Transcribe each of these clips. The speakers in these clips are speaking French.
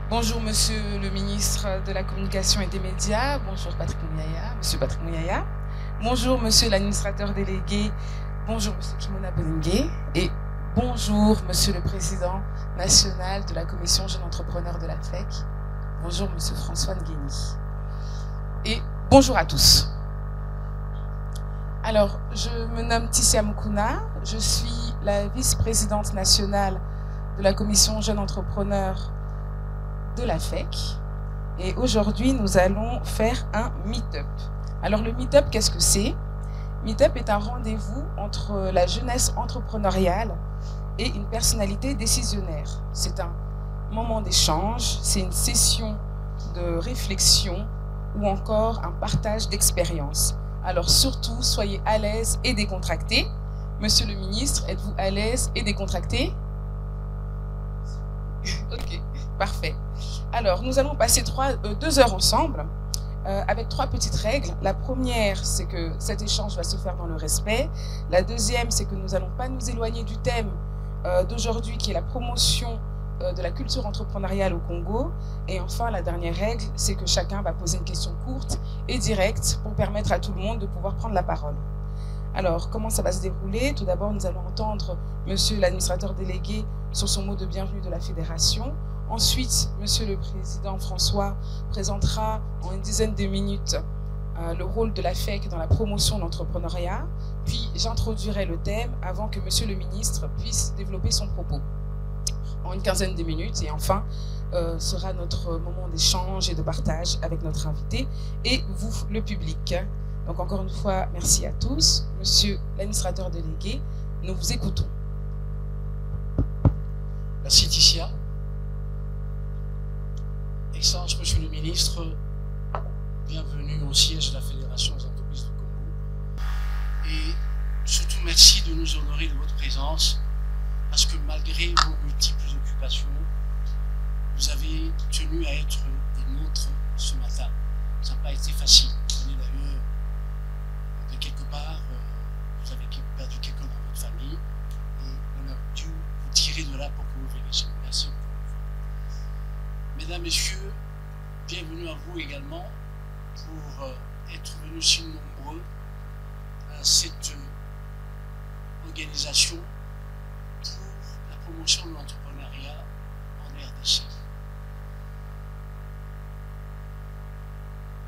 Bonjour Monsieur le ministre de la Communication et des Médias, bonjour Patrick Mouyaya, Monsieur Patrick Mouyaya, bonjour Monsieur l'administrateur délégué, bonjour Monsieur Kimona Boningue et bonjour Monsieur le Président national de la Commission Jeunes Entrepreneurs de la FEC, bonjour Monsieur François Ngueni et bonjour à tous. Alors, je me nomme Tissia Mukuna, je suis la vice-présidente nationale de la Commission Jeunes Entrepreneurs de la FEC et aujourd'hui nous allons faire un meet-up. Alors le meet-up, qu'est-ce que c'est? Meet-up est un rendez-vous entre la jeunesse entrepreneuriale et une personnalité décisionnaire. C'est un moment d'échange, c'est une session de réflexion ou encore un partage d'expériences. Alors surtout, soyez à l'aise et décontractés. Monsieur le ministre, êtes-vous à l'aise et décontracté? Ok, parfait. Alors, nous allons passer 2 heures ensemble avec 3 petites règles. La première, c'est que cet échange va se faire dans le respect. La deuxième, c'est que nous n'allons pas nous éloigner du thème d'aujourd'hui qui est la promotion de la culture entrepreneuriale au Congo. Et enfin, la dernière règle, c'est que chacun va poser une question courte et directe pour permettre à tout le monde de pouvoir prendre la parole. Alors, comment ça va se dérouler? Tout d'abord, nous allons entendre Monsieur l'administrateur délégué sur son mot de bienvenue de la Fédération. Ensuite, Monsieur le Président François présentera en une dizaine de minutes le rôle de la FEC dans la promotion de l'entrepreneuriat. Puis, j'introduirai le thème avant que Monsieur le ministre puisse développer son propos en une quinzaine de minutes. Et enfin, sera notre moment d'échange et de partage avec notre invité et vous, le public. Donc encore une fois, merci à tous. Monsieur l'administrateur délégué, nous vous écoutons. Merci Tissia. Excellence Monsieur le ministre, bienvenue au siège de la Fédération des entreprises du Congo. Et surtout merci de nous honorer de votre présence parce que malgré vos multiples occupations, vous avez tenu à être des nôtres ce matin. Ça n'a pas été facile. Vous venez d'ailleurs de quelque part, vous avez perdu quelqu'un dans votre famille et on a dû vous tirer de là pour que vous veniez chez nous. Merci encore une fois. Mesdames, Messieurs, bienvenue à vous également pour être venus si nombreux à cette organisation pour la promotion de l'entrepreneuriat en RDC.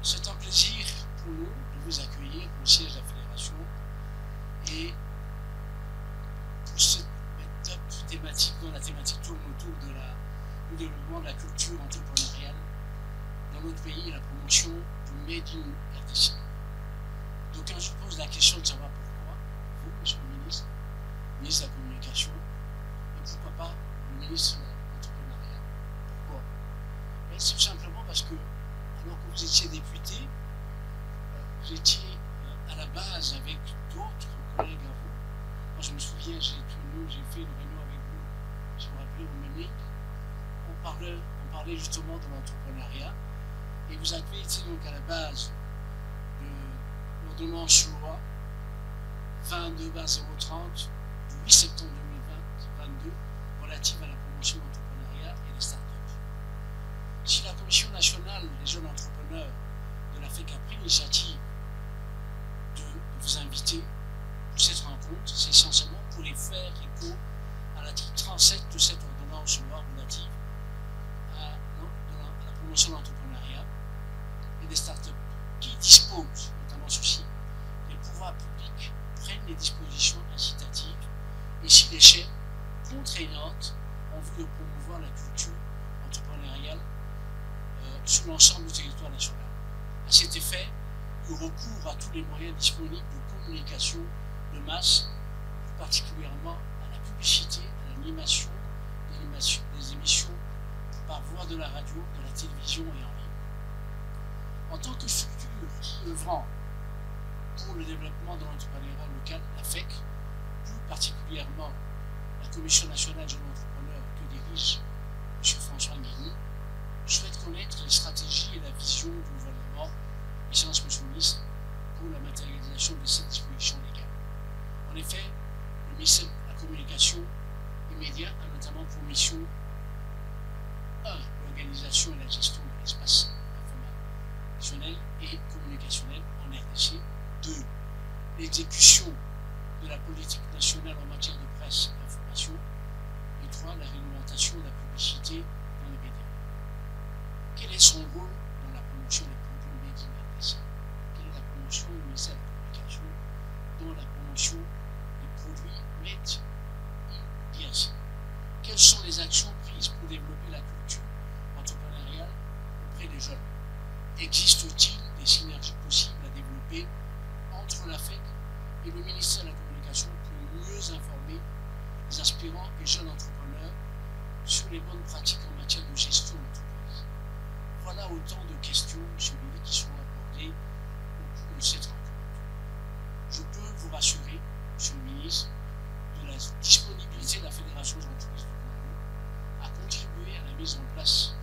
C'est un plaisir pour nous de vous accueillir au siège de la Fédération et pour cette thématique dont la thématique tourne autour du développement de la culture entrepreneuriale dans notre pays et la promotion du Made in RDC. Donc quand je pose la question de savoir pourquoi, vous, Monsieur le ministre de la Communication, et pourquoi pas le ministre de l'Entrepreneuriat. Pourquoi? C'est tout simplement parce que alors que vous étiez député, vous étiez à la base avec d'autres collègues à vous. Moi, je me souviens, j'ai fait une réunion avec vous, si vous vous rappelez, au MEMIC. On parlait justement de l'entrepreneuriat. Et vous avez été donc à la base de l'ordonnance loi 22/030 du 8 septembre 2022 relative à la promotion de l'entrepreneuriat et des startups. Si la Commission nationale des jeunes entrepreneurs de la FEC a pris l'initiative de vous inviter pour cette rencontre, c'est essentiellement pour les faire écho à l'article 37 de cette ordonnance loi relative à la promotion de l'entrepreneuriat et des startups qui disposent, notamment ceci, les pouvoirs publics prennent les dispositions incitatives et si l'échelle contraignante en vue de promouvoir la culture entrepreneuriale sur l'ensemble du territoire national. À cet effet, il recourt à tous les moyens disponibles de communication de masse, plus particulièrement à la publicité, à l'animation, des émissions par voie de la radio, de la télévision et en ligne. En tant que structure œuvrant pour le développement de l'entrepreneuriat local, la FEC, plus particulièrement la Commission nationale de l'entrepreneur que dirige M. François Ngueni, souhaite connaître les stratégies et la vision du gouvernement, Excellence Monsieur le ministre, pour la matérialisation de cette disposition légale. En effet, le ministère de la Communication et Médias a notamment pour mission 1. L'organisation l'organisation et la gestion de l'espace informationnel et communicationnel en RDC. 2. L'exécution de la politique nationale en matière de presse et d'information. Et 3. La réglementation de la publicité dans les médias. Quel est son rôle dans la promotion des produits made in RDC? Quelle est la promotion du ministère de la Communication dans la promotion des produits made in DRC? Quelles sont les actions prises pour développer la culture entrepreneuriale auprès des jeunes? Existe-t-il des synergies possibles à développer entre la FEC et le ministère de la Communication pour mieux informer les aspirants et jeunes entrepreneurs sur les bonnes pratiques en matière de gestion d'entreprise? Voilà autant de questions, M. le ministre, qui sont abordées au cours de cette rencontre. Je peux vous rassurer, M. le ministre, de la disponibilité de la Fédération des entreprises du Congo à contribuer à la mise en place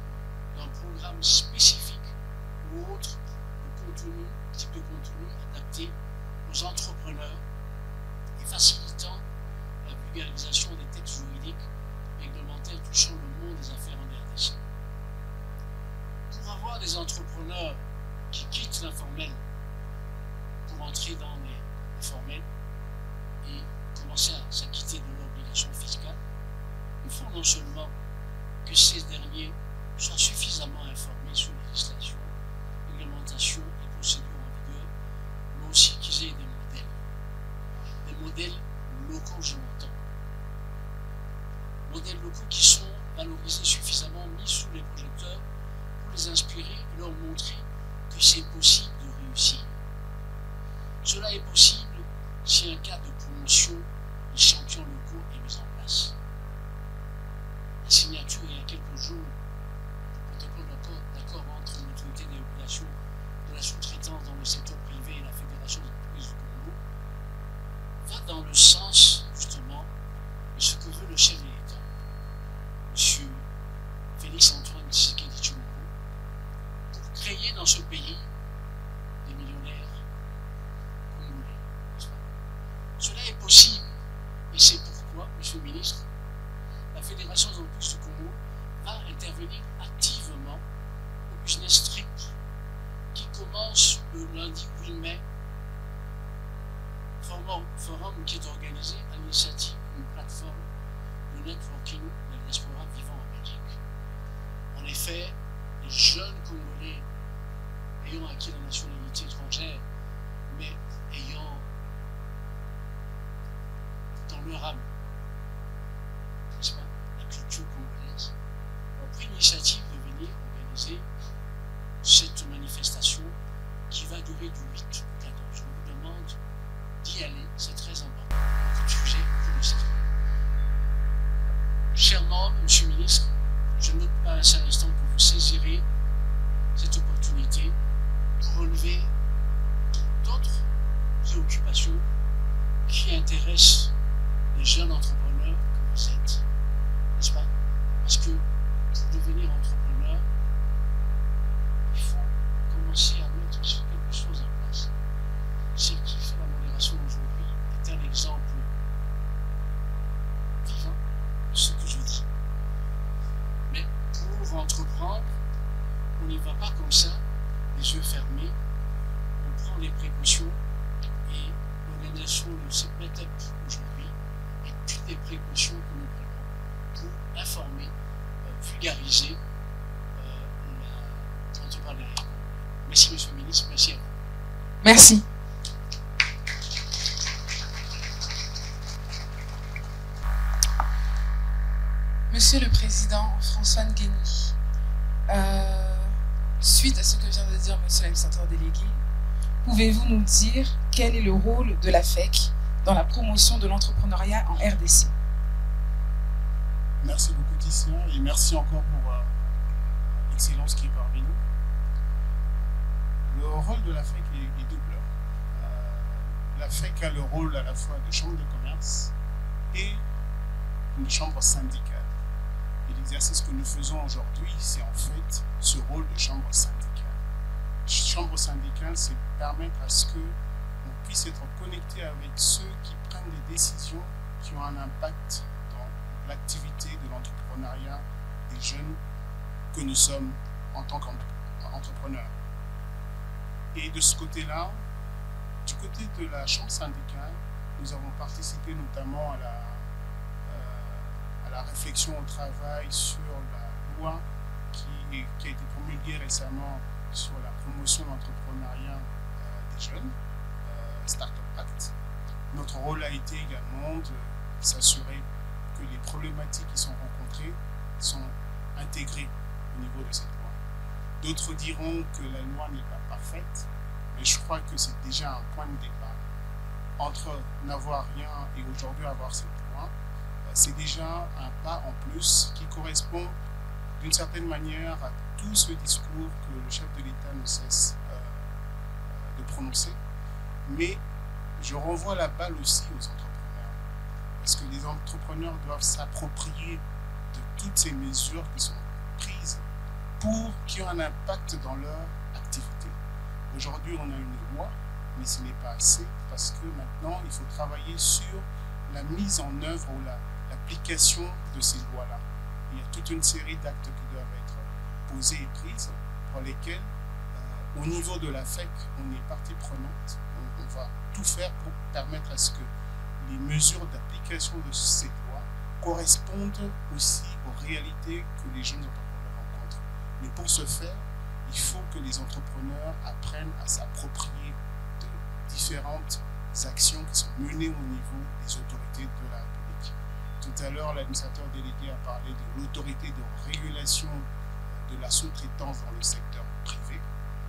d'un programme spécifique ou autre type de contenu adapté aux entrepreneurs et facilitant la vulgarisation des textes juridiques réglementaires touchant le monde des affaires en RDC. Pour avoir des entrepreneurs qui quittent l'informel pour entrer dans les formels et commencer à s'acquitter de leurs obligations fiscales, il faut non seulement que ces derniers soient suffisamment informés sur les législations, réglementations et procédures en vigueur, mais aussi qu'ils aient des modèles locaux, je l'entends. Modèles locaux qui sont valorisés suffisamment, mis sous les projecteurs pour les inspirer et leur montrer que c'est possible de réussir. Cela est possible si un cadre de promotion des champions locaux est mis en place. La signature il y a quelques jours du protocole d'accord entre l'autorité des régulations de la sous-traitance dans le secteur privé et la Fédération des entreprises du Congo va dans le sens justement de ce que veut le chef de l'État, M. Félix-Antoine Tshisekedi Tshilombo, pour créer dans ce pays des millionnaires congolais. Cela est possible et c'est pourquoi, M. le ministre, la Fédération des entreprises du Congo va intervenir activement au business trip qui commence le lundi 8 mai, forum qui est organisé à l'initiative d'une plateforme de networking de la diaspora vivant en Belgique. En effet, les jeunes Congolais ayant acquis la nationalité étrangère, mais ayant dans leur âme, n'est-ce pas, la culture congolaise, ont pris l'initiative de venir organiser cette manifestation qui va durer du 8 au 14. Je vous demande d'y aller, c'est très important. Beaucoup de sujets, vous le savez. Chers membres, Monsieur le ministre, je ne doute pas un seul instant que vous saisirez cette opportunité pour relever d'autres préoccupations qui intéressent les jeunes entrepreneurs que vous êtes, n'est-ce pas? Parce que pour devenir entrepreneur, il faut commencer à mettre quelque chose en place. Celle qui fait la modération aujourd'hui est un exemple vivant de ce que je dis. Mais pour entreprendre, on n'y va pas comme ça, les yeux fermés. On prend des précautions et l'organisation de cette méthode aujourd'hui et toutes les précautions que nous prenons pour informer, vulgariser l'entrepreneuriat. Merci, Monsieur le ministre. Merci à vous. Merci. Monsieur le Président François Nguéni, suite à ce que vient de dire Monsieur l'administrateur délégué, pouvez-vous nous dire quel est le rôle de la FEC dans la promotion de l'entrepreneuriat en RDC? Merci beaucoup Titien et merci encore pour l'excellence qui est parmi nous. Le rôle de la FEC est double. La FEC a le rôle à la fois de chambre de commerce et une chambre syndicale. Et l'exercice que nous faisons aujourd'hui, c'est en fait ce rôle de chambre syndicale. Chambre syndicale, c'est permettre à ce qu'on puisse être connecté avec ceux qui prennent des décisions qui ont un impact dans l'activité de l'entrepreneuriat des jeunes que nous sommes en tant qu'entrepreneurs. Et de ce côté-là, du côté de la Chambre syndicale, nous avons participé notamment à la réflexion au travail sur la loi qui a été promulguée récemment sur la promotion de l'entrepreneuriat des jeunes, Startup Act. Notre rôle a été également de s'assurer que les problématiques qui sont rencontrées sont intégrées au niveau de cette loi. D'autres diront que la loi n'est pas parfaite, mais je crois que c'est déjà un point de départ. Entre n'avoir rien et aujourd'hui avoir cette loi, c'est déjà un pas en plus qui correspond d'une certaine manière à tout ce discours que le chef de l'État ne cesse de prononcer. Mais je renvoie la balle aussi aux entrepreneurs. Parce que les entrepreneurs doivent s'approprier de toutes ces mesures qui sont prises qui ont un impact dans leur activité. Aujourd'hui, on a une loi, mais ce n'est pas assez parce que maintenant, il faut travailler sur la mise en œuvre ou l'application de ces lois-là. Il y a toute une série d'actes qui doivent être posés et prises pour lesquels, au niveau de la FEC, on est partie prenante. On va tout faire pour permettre à ce que les mesures d'application de ces lois correspondent aussi aux réalités que les jeunes entrepreneurs rencontrent. Mais pour ce faire, il faut que les entrepreneurs apprennent à s'approprier de différentes actions qui sont menées au niveau des autorités de la République. Tout à l'heure, l'administrateur délégué a parlé de l'autorité de régulation de la sous-traitance dans le secteur privé.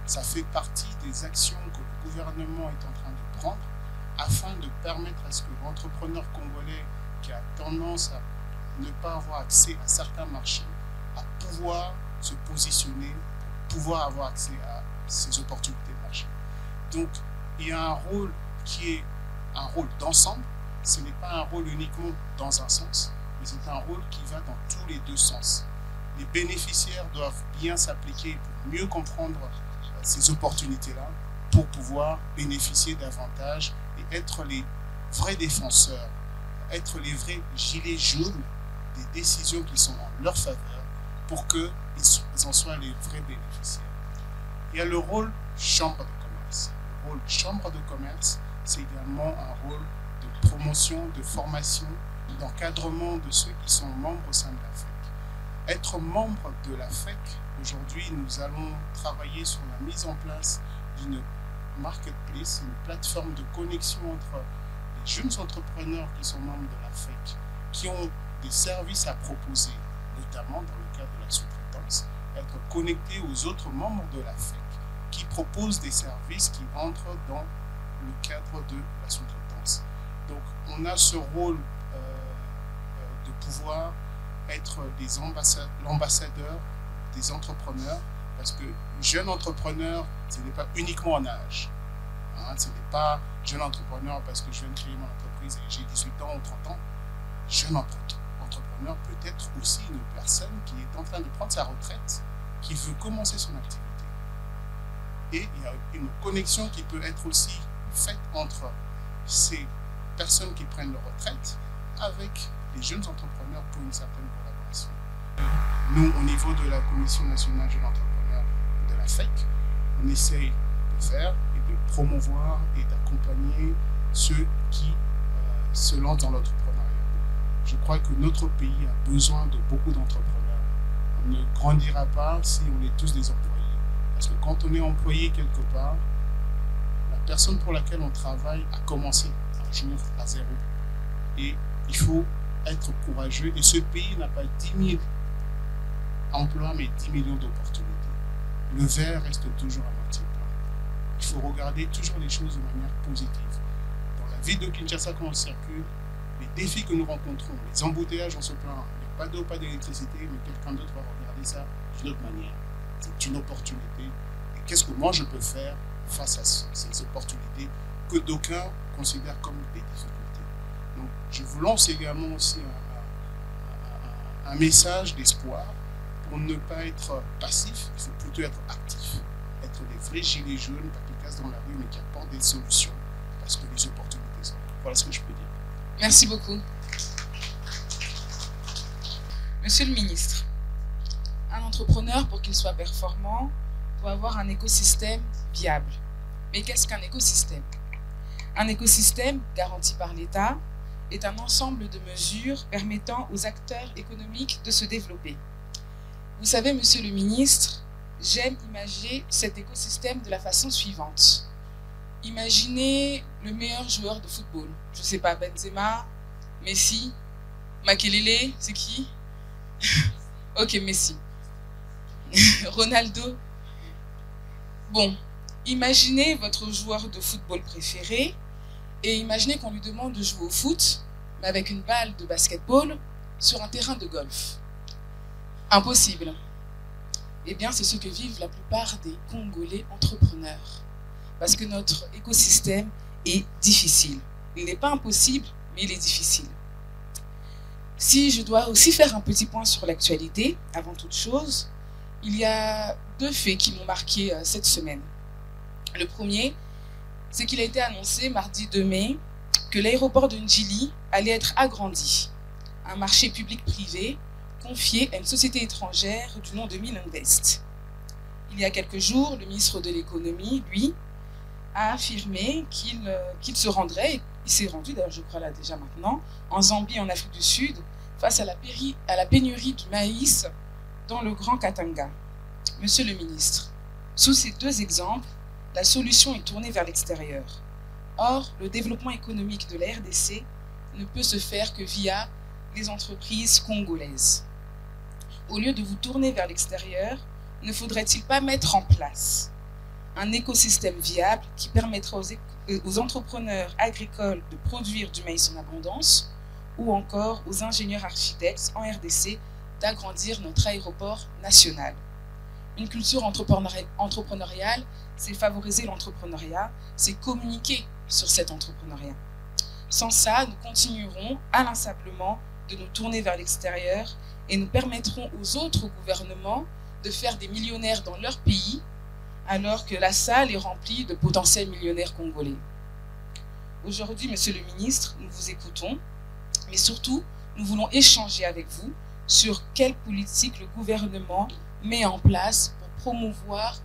Ça fait partie des actions que le gouvernement est en train de prendre afin de permettre à ce que l'entrepreneur congolais qui a tendance à ne pas avoir accès à certains marchés, à pouvoir se positionner, pour pouvoir avoir accès à ces opportunités de marché. Donc, il y a un rôle qui est un rôle d'ensemble. Ce n'est pas un rôle uniquement dans un sens, mais c'est un rôle qui va dans tous les deux sens. Les bénéficiaires doivent bien s'appliquer pour mieux comprendre ces opportunités-là, pour pouvoir bénéficier davantage et être les vrais défenseurs, être les vrais gilets jaunes des décisions qui sont en leur faveur pour qu'ils en soient les vrais bénéficiaires. Il y a le rôle chambre de commerce. Le rôle chambre de commerce, c'est également un rôle de promotion, de formation, d'encadrement de ceux qui sont membres au sein de la FEC. Être membre de la FEC, aujourd'hui, nous allons travailler sur la mise en place d'une marketplace, une plateforme de connexion entre les jeunes entrepreneurs qui sont membres de la FEC, qui ont des services à proposer, notamment dans le cadre de la sous-traitance, être connectés aux autres membres de la FEC qui proposent des services qui entrent dans le cadre de la sous-traitance. Donc, on a ce rôle de pouvoir être l'ambassadeur des entrepreneurs, parce que jeune entrepreneur, ce n'est pas uniquement en âge. Ce n'est pas jeune entrepreneur parce que je viens de créer mon entreprise et j'ai 18 ans ou 30 ans. Jeune entrepreneur peut être aussi une personne qui est en train de prendre sa retraite, qui veut commencer son activité. Et il y a une connexion qui peut être aussi faite entre ces personnes qui prennent leur retraite avec les jeunes entrepreneurs pour une certaine collaboration. Nous, au niveau de la Commission nationale de l'entrepreneur de la FEC, on essaye de faire et de promouvoir et d'accompagner ceux qui se lancent dans l'entrepreneuriat. Je crois que notre pays a besoin de beaucoup d'entrepreneurs. On ne grandira pas si on est tous des employés. Parce que quand on est employé quelque part, la personne pour laquelle on travaille a commencé un jour à zéro. Et il faut être courageux. Et ce pays n'a pas 10 000 emplois, mais 10 millions d'opportunités. Le verre reste toujours à moitié plein. Il faut regarder toujours les choses de manière positive. Dans la ville de Kinshasa, quand on circule, les défis que nous rencontrons, les embouteillages, on se plaint. Il n'y a pas d'eau, pas d'électricité, mais quelqu'un d'autre va regarder ça d'une autre manière. C'est une opportunité. Et qu'est-ce que moi je peux faire face à ces opportunités que d'aucuns considèrent comme des difficultés. Donc, je vous lance également aussi un message d'espoir pour ne pas être passif, il faut plutôt être actif, être des vrais gilets jaunes, pas qui cassent dans la rue, mais qui apportent des solutions parce que les opportunités sont là. Voilà ce que je peux dire. Merci beaucoup. Monsieur le ministre, un entrepreneur, pour qu'il soit performant, doit avoir un écosystème viable. Mais qu'est-ce qu'un écosystème? Un écosystème garanti par l'État est un ensemble de mesures permettant aux acteurs économiques de se développer. Vous savez, monsieur le ministre, j'aime imaginer cet écosystème de la façon suivante. Imaginez le meilleur joueur de football. Je ne sais pas, Benzema, Messi, Makelele, c'est qui? Ok, Messi. Ronaldo. Bon, imaginez votre joueur de football préféré et imaginez qu'on lui demande de jouer au foot, mais avec une balle de basketball sur un terrain de golf. Impossible. Eh bien, c'est ce que vivent la plupart des Congolais entrepreneurs. Parce que notre écosystème est difficile. Il n'est pas impossible, mais il est difficile. Si je dois aussi faire un petit point sur l'actualité, avant toute chose, il y a deux faits qui m'ont marqué cette semaine. Le premier, c'est qu'il a été annoncé mardi 2 mai que l'aéroport de Ndjili allait être agrandi. Un marché public-privé confié à une société étrangère du nom de Milinvest. Il y a quelques jours, le ministre de l'économie, lui, a affirmé qu'il se rendrait, il s'est rendu d'ailleurs je crois là déjà maintenant, en Zambie, en Afrique du Sud, face à la pénurie du maïs dans le Grand Katanga. Monsieur le ministre, sous ces deux exemples, la solution est tournée vers l'extérieur. Or, le développement économique de la RDC ne peut se faire que via les entreprises congolaises. Au lieu de vous tourner vers l'extérieur, ne faudrait-il pas mettre en place un écosystème viable qui permettra aux entrepreneurs agricoles de produire du maïs en abondance ou encore aux ingénieurs architectes en RDC d'agrandir notre aéroport national? Une culture entrepreneuriale, c'est favoriser l'entrepreneuriat, c'est communiquer sur cet entrepreneuriat. Sans ça, nous continuerons inlassablement de nous tourner vers l'extérieur et nous permettrons aux autres gouvernements de faire des millionnaires dans leur pays alors que la salle est remplie de potentiels millionnaires congolais. Aujourd'hui, monsieur le ministre, nous vous écoutons, mais surtout, nous voulons échanger avec vous sur quelle politique le gouvernement met en place pour promouvoir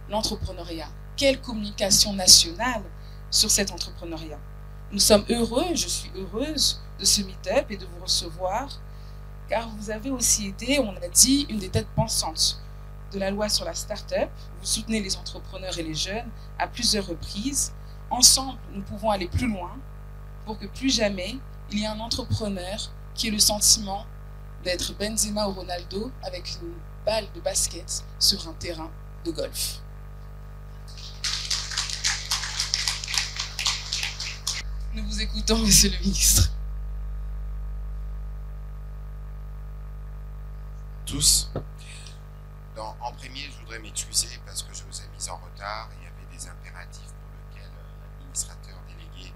l'entrepreneuriat. Quelle communication nationale sur cet entrepreneuriat? Nous sommes heureux, je suis heureuse de ce meet-up et de vous recevoir, car vous avez aussi été, on l'a dit, une des têtes pensantes de la loi sur la start-up. Vous soutenez les entrepreneurs et les jeunes à plusieurs reprises. Ensemble, nous pouvons aller plus loin pour que plus jamais il y ait un entrepreneur qui ait le sentiment d'être Benzema ou Ronaldo avec une balle de basket sur un terrain de golf. Nous vous écoutons, monsieur le ministre. Tous. En premier, je voudrais m'excuser parce que je vous ai mis en retard. Il y avait des impératifs pour lesquels l'administrateur délégué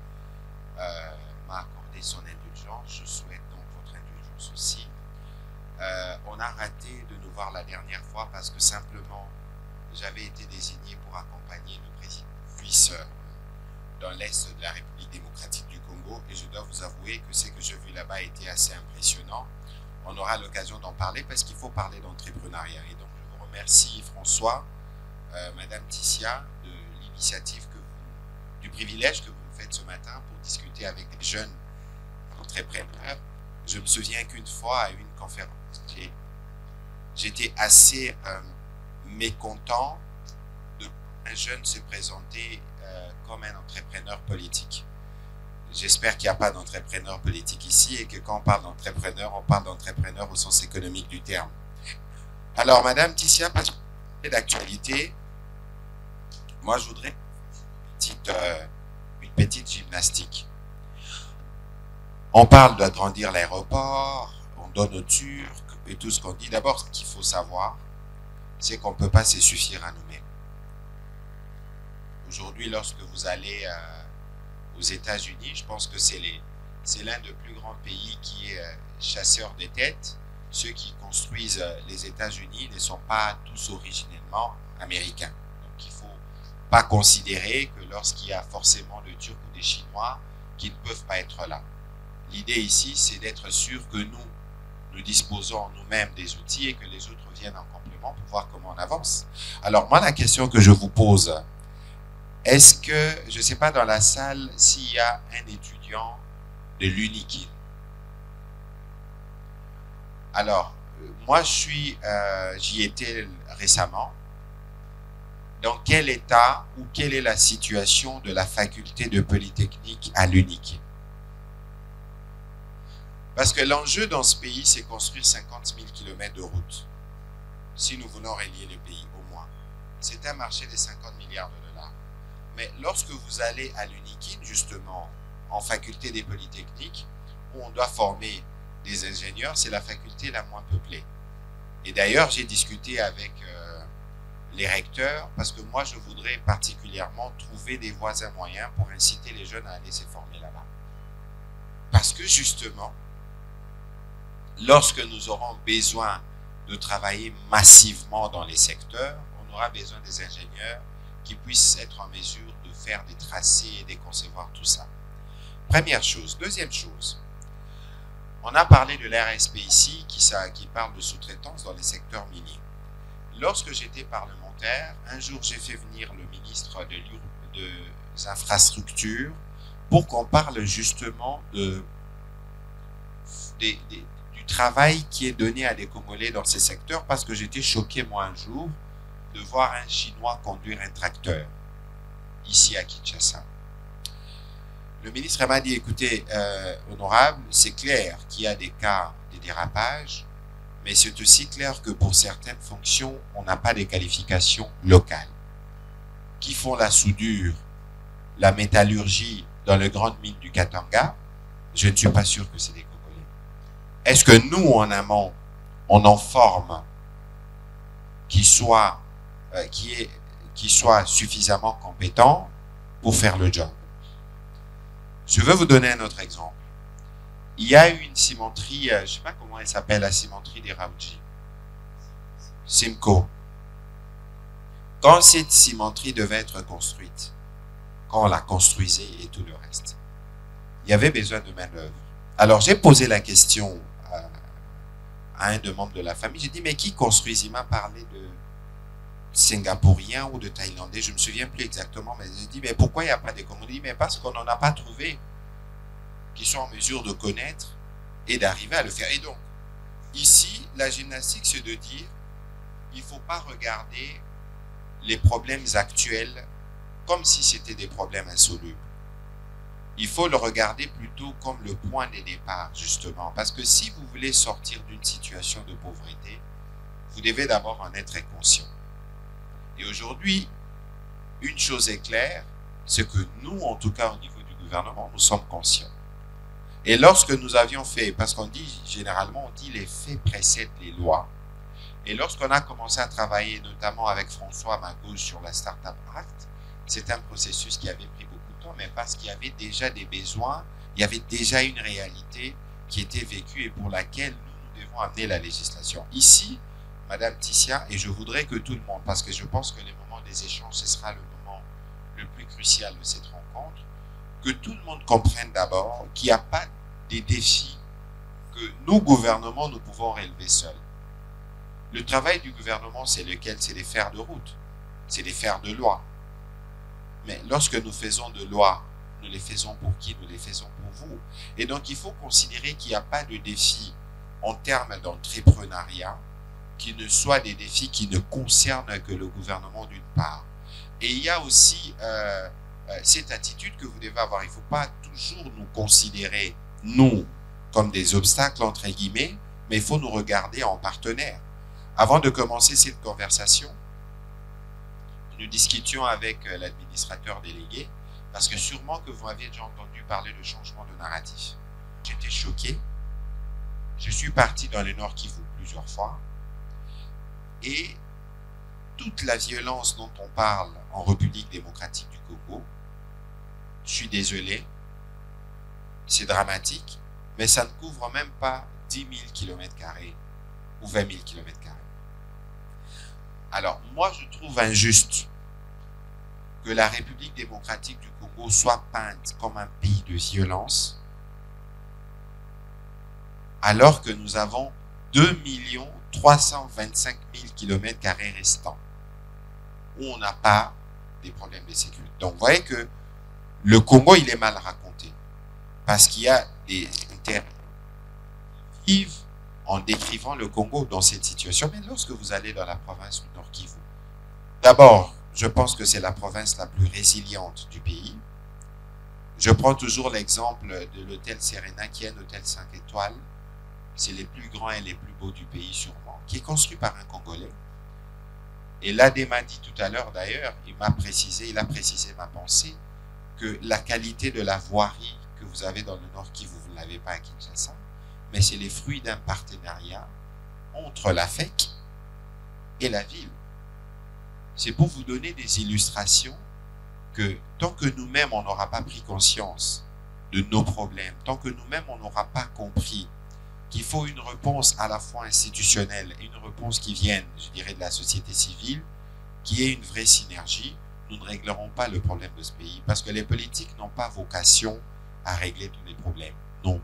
m'a accordé son indulgence. Je souhaite donc votre indulgence aussi. On a raté de nous voir la dernière fois parce que simplement, j'avais été désigné pour accompagner le président suisse dans l'Est de la République démocratique du Congo et je dois vous avouer que ce que j'ai vu là-bas a été assez impressionnant. On aura l'occasion d'en parler parce qu'il faut parler d'entrepreneuriat. Et donc, je vous remercie, François, Madame Tissia, de l'initiative du privilège que vous me faites ce matin pour discuter avec des jeunes entrepreneurs. Je me souviens qu'une fois, à une conférence, j'étais assez mécontent de un jeune se présenter comme un entrepreneur politique. J'espère qu'il n'y a pas d'entrepreneur politique ici et que quand on parle d'entrepreneur au sens économique du terme. Alors, Madame Tissia, parce que c'est d'actualité, moi je voudrais une petite gymnastique. On parle d'agrandir l'aéroport, on donne aux Turcs et tout ce qu'on dit. D'abord, ce qu'il faut savoir, c'est qu'on ne peut pas se suffire à nous-mêmes. Aujourd'hui, lorsque vous allez aux États-Unis, je pense que c'est l'un des plus grands pays qui est chasseur de têtes. Ceux qui construisent les États-Unis ne sont pas tous originellement américains. Donc, il ne faut pas considérer que lorsqu'il y a forcément des Turcs ou des Chinois qui ne peuvent pas être là. L'idée ici, c'est d'être sûr que nous disposons nous-mêmes des outils et que les autres viennent en complément. gouvernement pour voir comment on avance. Alors moi, la question que je vous pose, est-ce que, je ne sais pas dans la salle s'il y a un étudiant de l'UNIKIN? Alors, moi j'y étais récemment. Dans quel état ou quelle est la situation de la faculté de Polytechnique à l'UNIKIN? Parce que l'enjeu dans ce pays, c'est construire 50 000 km de route. Si nous voulons relier le pays, au moins. C'est un marché de 50 milliards de dollars. Mais lorsque vous allez à l'UNIKIN, justement, en faculté des Polytechniques, où on doit former des ingénieurs, c'est la faculté la moins peuplée. Et d'ailleurs, j'ai discuté avec les recteurs, parce que moi, je voudrais particulièrement trouver des voies et moyens pour inciter les jeunes à aller se former là-bas. Parce que justement, lorsque nous aurons besoin de travailler massivement dans les secteurs, on aura besoin des ingénieurs qui puissent être en mesure de faire des tracés, de concevoir tout ça. Première chose. Deuxième chose, on a parlé de l'RSP ici, qui parle de sous-traitance dans les secteurs miniers. Lorsque j'étais parlementaire, un jour j'ai fait venir le ministre des Infrastructures pour qu'on parle justement du travail qui est donné à des Congolais dans ces secteurs, parce que j'étais choqué moi un jour de voir un Chinois conduire un tracteur ici à Kinshasa. Le ministre m'a dit, écoutez, honorable, c'est clair qu'il y a des cas de dérapage, mais c'est aussi clair que pour certaines fonctions, on n'a pas de qualifications locales. Qui font la soudure, la métallurgie dans les grandes mines du Katanga, je ne suis pas sûr que c'est des Congolais. Est-ce que nous, en amont, on en forme qui soit suffisamment compétent pour faire le job? Je veux vous donner un autre exemple. Il y a eu une cimenterie, je ne sais pas comment elle s'appelle, la cimenterie des Raoudji. Simco. Quand cette cimenterie devait être construite, quand on la construisait et tout le reste, il y avait besoin de main-d'œuvre. Alors j'ai posé la question à un des membres de la famille. J'ai dit, mais qui construisait? Il m'a parlé de Singapouriens ou de Thaïlandais, je ne me souviens plus exactement, mais j'ai dit, mais pourquoi il n'y a pas de Congolais? Il dit, mais parce qu'on n'en a pas trouvé qui sont en mesure de connaître et d'arriver à le faire. Et donc, ici, la gymnastique, c'est de dire, il ne faut pas regarder les problèmes actuels comme si c'était des problèmes insolubles. Il faut le regarder plutôt comme le point de départ, justement. Parce que si vous voulez sortir d'une situation de pauvreté, vous devez d'abord en être conscient. Et aujourd'hui, une chose est claire, c'est que nous, en tout cas au niveau du gouvernement, nous sommes conscients. Et lorsque nous avions fait, parce qu'on dit, généralement, on dit les faits précèdent les lois. Et lorsqu'on a commencé à travailler, notamment avec François Magouche sur la Startup Act, c'est un processus qui avait pris beaucoup de temps, mais parce qu'il y avait déjà des besoins, il y avait déjà une réalité qui était vécue et pour laquelle nous devons amener la législation. Ici, Madame Ticia, et je voudrais que tout le monde, parce que je pense que le moment des échanges, ce sera le moment le plus crucial de cette rencontre, que tout le monde comprenne d'abord qu'il n'y a pas des défis que nous, gouvernements, nous pouvons relever seuls. Le travail du gouvernement, c'est lequel? C'est les fers de route, c'est les fers de loi. Mais lorsque nous faisons de lois, nous les faisons pour qui? Nous les faisons pour vous. Et donc, il faut considérer qu'il n'y a pas de défis en termes d'entrepreneuriat qui ne soient des défis qui ne concernent que le gouvernement d'une part. Et il y a aussi cette attitude que vous devez avoir. Il ne faut pas toujours nous considérer, nous, comme des obstacles, entre guillemets, mais il faut nous regarder en partenaire. Avant de commencer cette conversation, nous discutions avec l'administrateur délégué, parce que sûrement que vous m'aviez déjà entendu parler de changement de narratif. J'étais choqué. Je suis parti dans le Nord Kivu plusieurs fois. Et toute la violence dont on parle en République démocratique du Congo, je suis désolé, c'est dramatique, mais ça ne couvre même pas 10 000 km² ou 20 000 km². Alors, moi, je trouve injuste que la République démocratique du Congo soit peinte comme un pays de violence, alors que nous avons 2 millions 325 000 km² restants où on n'a pas des problèmes de sécurité. Donc, vous voyez que le Congo, il est mal raconté parce qu'il y a des intérêts qui vivent en décrivant le Congo dans cette situation. Mais lorsque vous allez dans la province du Nord Kivu, d'abord, je pense que c'est la province la plus résiliente du pays. Je prends toujours l'exemple de l'hôtel Serena, qui est un hôtel 5 étoiles. C'est les plus grands et les plus beaux du pays sûrement, qui est construit par un Congolais. Et l'AD m'a dit tout à l'heure d'ailleurs, il a précisé ma pensée, que la qualité de la voirie que vous avez dans le Nord Kivu, vous ne l'avez pas à Kinshasa, mais c'est les fruits d'un partenariat entre la FEC et la ville. C'est pour vous donner des illustrations que tant que nous-mêmes, on n'aura pas pris conscience de nos problèmes, tant que nous-mêmes, on n'aura pas compris qu'il faut une réponse à la fois institutionnelle et une réponse qui vienne, je dirais, de la société civile, qui ait une vraie synergie, nous ne réglerons pas le problème de ce pays. Parce que les politiques n'ont pas vocation à régler tous les problèmes. Non.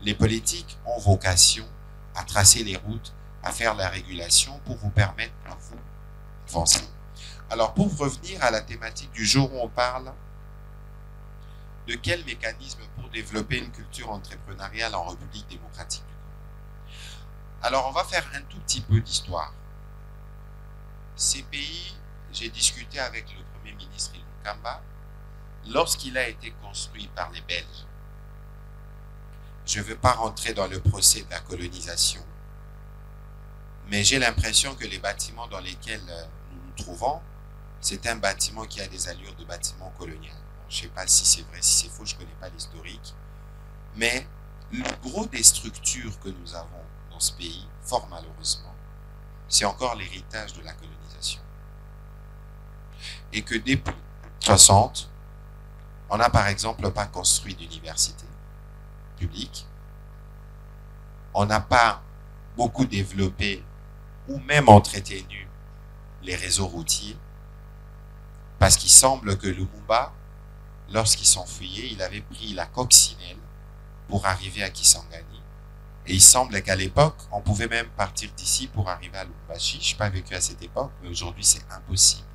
Les politiques ont vocation à tracer les routes, à faire la régulation pour vous permettre de vous avancer. Alors, pour revenir à la thématique du jour où on parle de quel mécanisme pour développer une culture entrepreneuriale en République démocratique du Congo. Alors, on va faire un tout petit peu d'histoire. Ces pays, j'ai discuté avec le Premier ministre Ilunkamba, lorsqu'il a été construit par les Belges. Je ne veux pas rentrer dans le procès de la colonisation, mais j'ai l'impression que les bâtiments dans lesquels nous nous trouvons, c'est un bâtiment qui a des allures de bâtiment colonial. Je ne sais pas si c'est vrai, si c'est faux, je ne connais pas l'historique. Mais le gros des structures que nous avons dans ce pays, fort malheureusement, c'est encore l'héritage de la colonisation. Et que depuis 60, on n'a par exemple pas construit d'université publique. On n'a pas beaucoup développé ou même entretenu les réseaux routiers. Parce qu'il semble que Lumumba, lorsqu'il s'enfuyait, il avait pris la coccinelle pour arriver à Kisangani. Et il semble qu'à l'époque, on pouvait même partir d'ici pour arriver à Lubumbashi. Je n'ai pas vécu à cette époque, mais aujourd'hui, c'est impossible.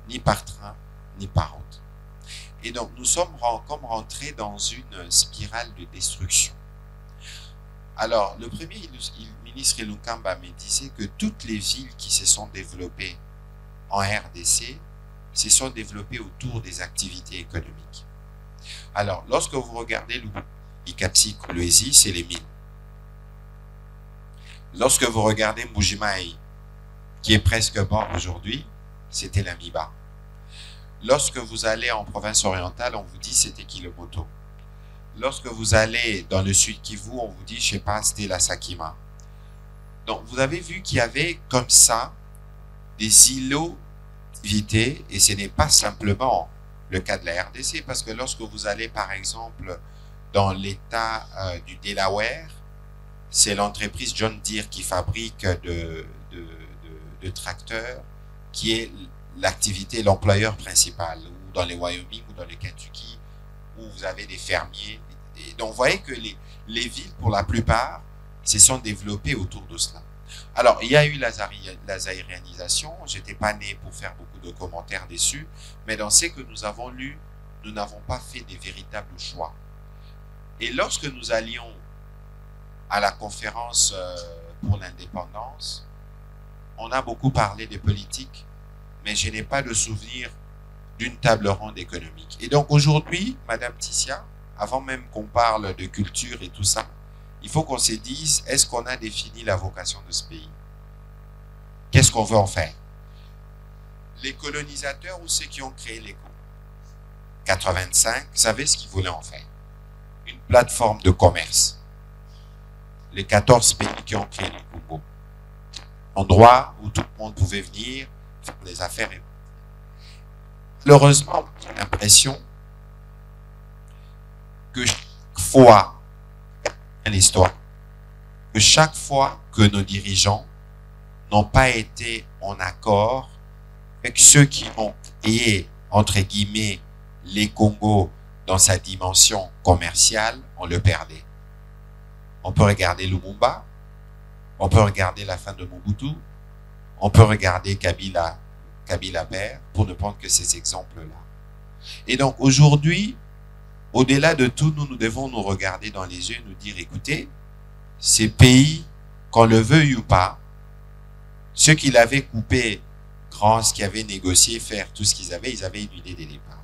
Ni par train, ni par route. Et donc, nous sommes comme rentrés dans une spirale de destruction. Alors, le Premier ministre Ilunkamba me disait que toutes les villes qui se sont développées en RDC se sont développées autour des activités économiques. Alors, lorsque vous regardez Ikapsi, Kolwezi, c'est les mines. Lorsque vous regardez Mbujimayi, qui est presque mort aujourd'hui, c'était la Miba. Lorsque vous allez en province orientale, on vous dit c'était Kilomoto. Lorsque vous allez dans le sud Kivu, on vous dit, je ne sais pas, c'était la Sakima. Donc, vous avez vu qu'il y avait comme ça des îlots d'activité, et ce n'est pas simplement le cas de la RDC, parce que lorsque vous allez, par exemple, dans l'État du Delaware, c'est l'entreprise John Deere qui fabrique de tracteurs, qui est l'activité, l'employeur principal, ou dans les Wyoming ou dans les Kentucky, où vous avez des fermiers. Et donc, vous voyez que les villes, pour la plupart, se sont développées autour de cela. Alors, il y a eu la zaïrianisation. Je n'étais pas né pour faire beaucoup de commentaires dessus, mais dans ce que nous avons lu, nous n'avons pas fait des véritables choix. Et lorsque nous allions à la conférence pour l'indépendance, on a beaucoup parlé de politique, mais je n'ai pas de souvenir d'une table ronde économique. Et donc aujourd'hui, Madame Tissia, avant même qu'on parle de culture et tout ça, il faut qu'on se dise, est-ce qu'on a défini la vocation de ce pays? Qu'est-ce qu'on veut en faire? Les colonisateurs ou ceux qui ont créé les 85 savaient ce qu'ils voulaient en faire. Une plateforme de commerce. Les 14 pays qui ont créé le Congo. Endroit où tout le monde pouvait venir faire des affaires. Malheureusement, j'ai l'impression que chaque fois, l'histoire, que chaque fois que nos dirigeants n'ont pas été en accord avec ceux qui ont créé, entre guillemets, les Congos dans sa dimension commerciale, on le perdait. On peut regarder Lumumba, On peut regarder la fin de Mobutu. On peut regarder Kabila père, pour ne prendre que ces exemples-là. Et donc aujourd'hui, au-delà de tout, nous devons nous regarder dans les yeux et nous dire, écoutez, ces pays, qu'on le veuille ou pas, ceux qui l'avaient coupé, ce qui avaient négocié, faire tout ce qu'ils avaient, ils avaient une idée dès le départ.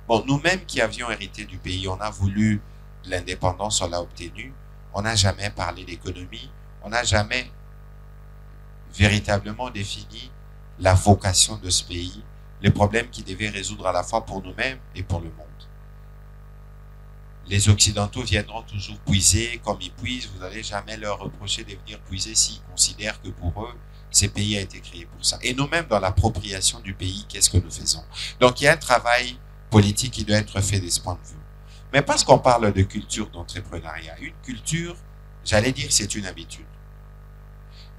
Bon, nous-mêmes qui avions hérité du pays, on a voulu l'indépendance, on l'a obtenue, on n'a jamais parlé d'économie, on n'a jamais véritablement défini la vocation de ce pays, les problèmes qu'il devait résoudre à la fois pour nous-mêmes et pour le monde. Les Occidentaux viendront toujours puiser comme ils puisent. Vous n'allez jamais leur reprocher de venir puiser s'ils considèrent que pour eux, ce pays a été créé pour ça. Et nous-mêmes, dans l'appropriation du pays, qu'est-ce que nous faisons? Donc, il y a un travail politique qui doit être fait de ce point de vue. Mais parce qu'on parle de culture d'entrepreneuriat, une culture, j'allais dire, c'est une habitude.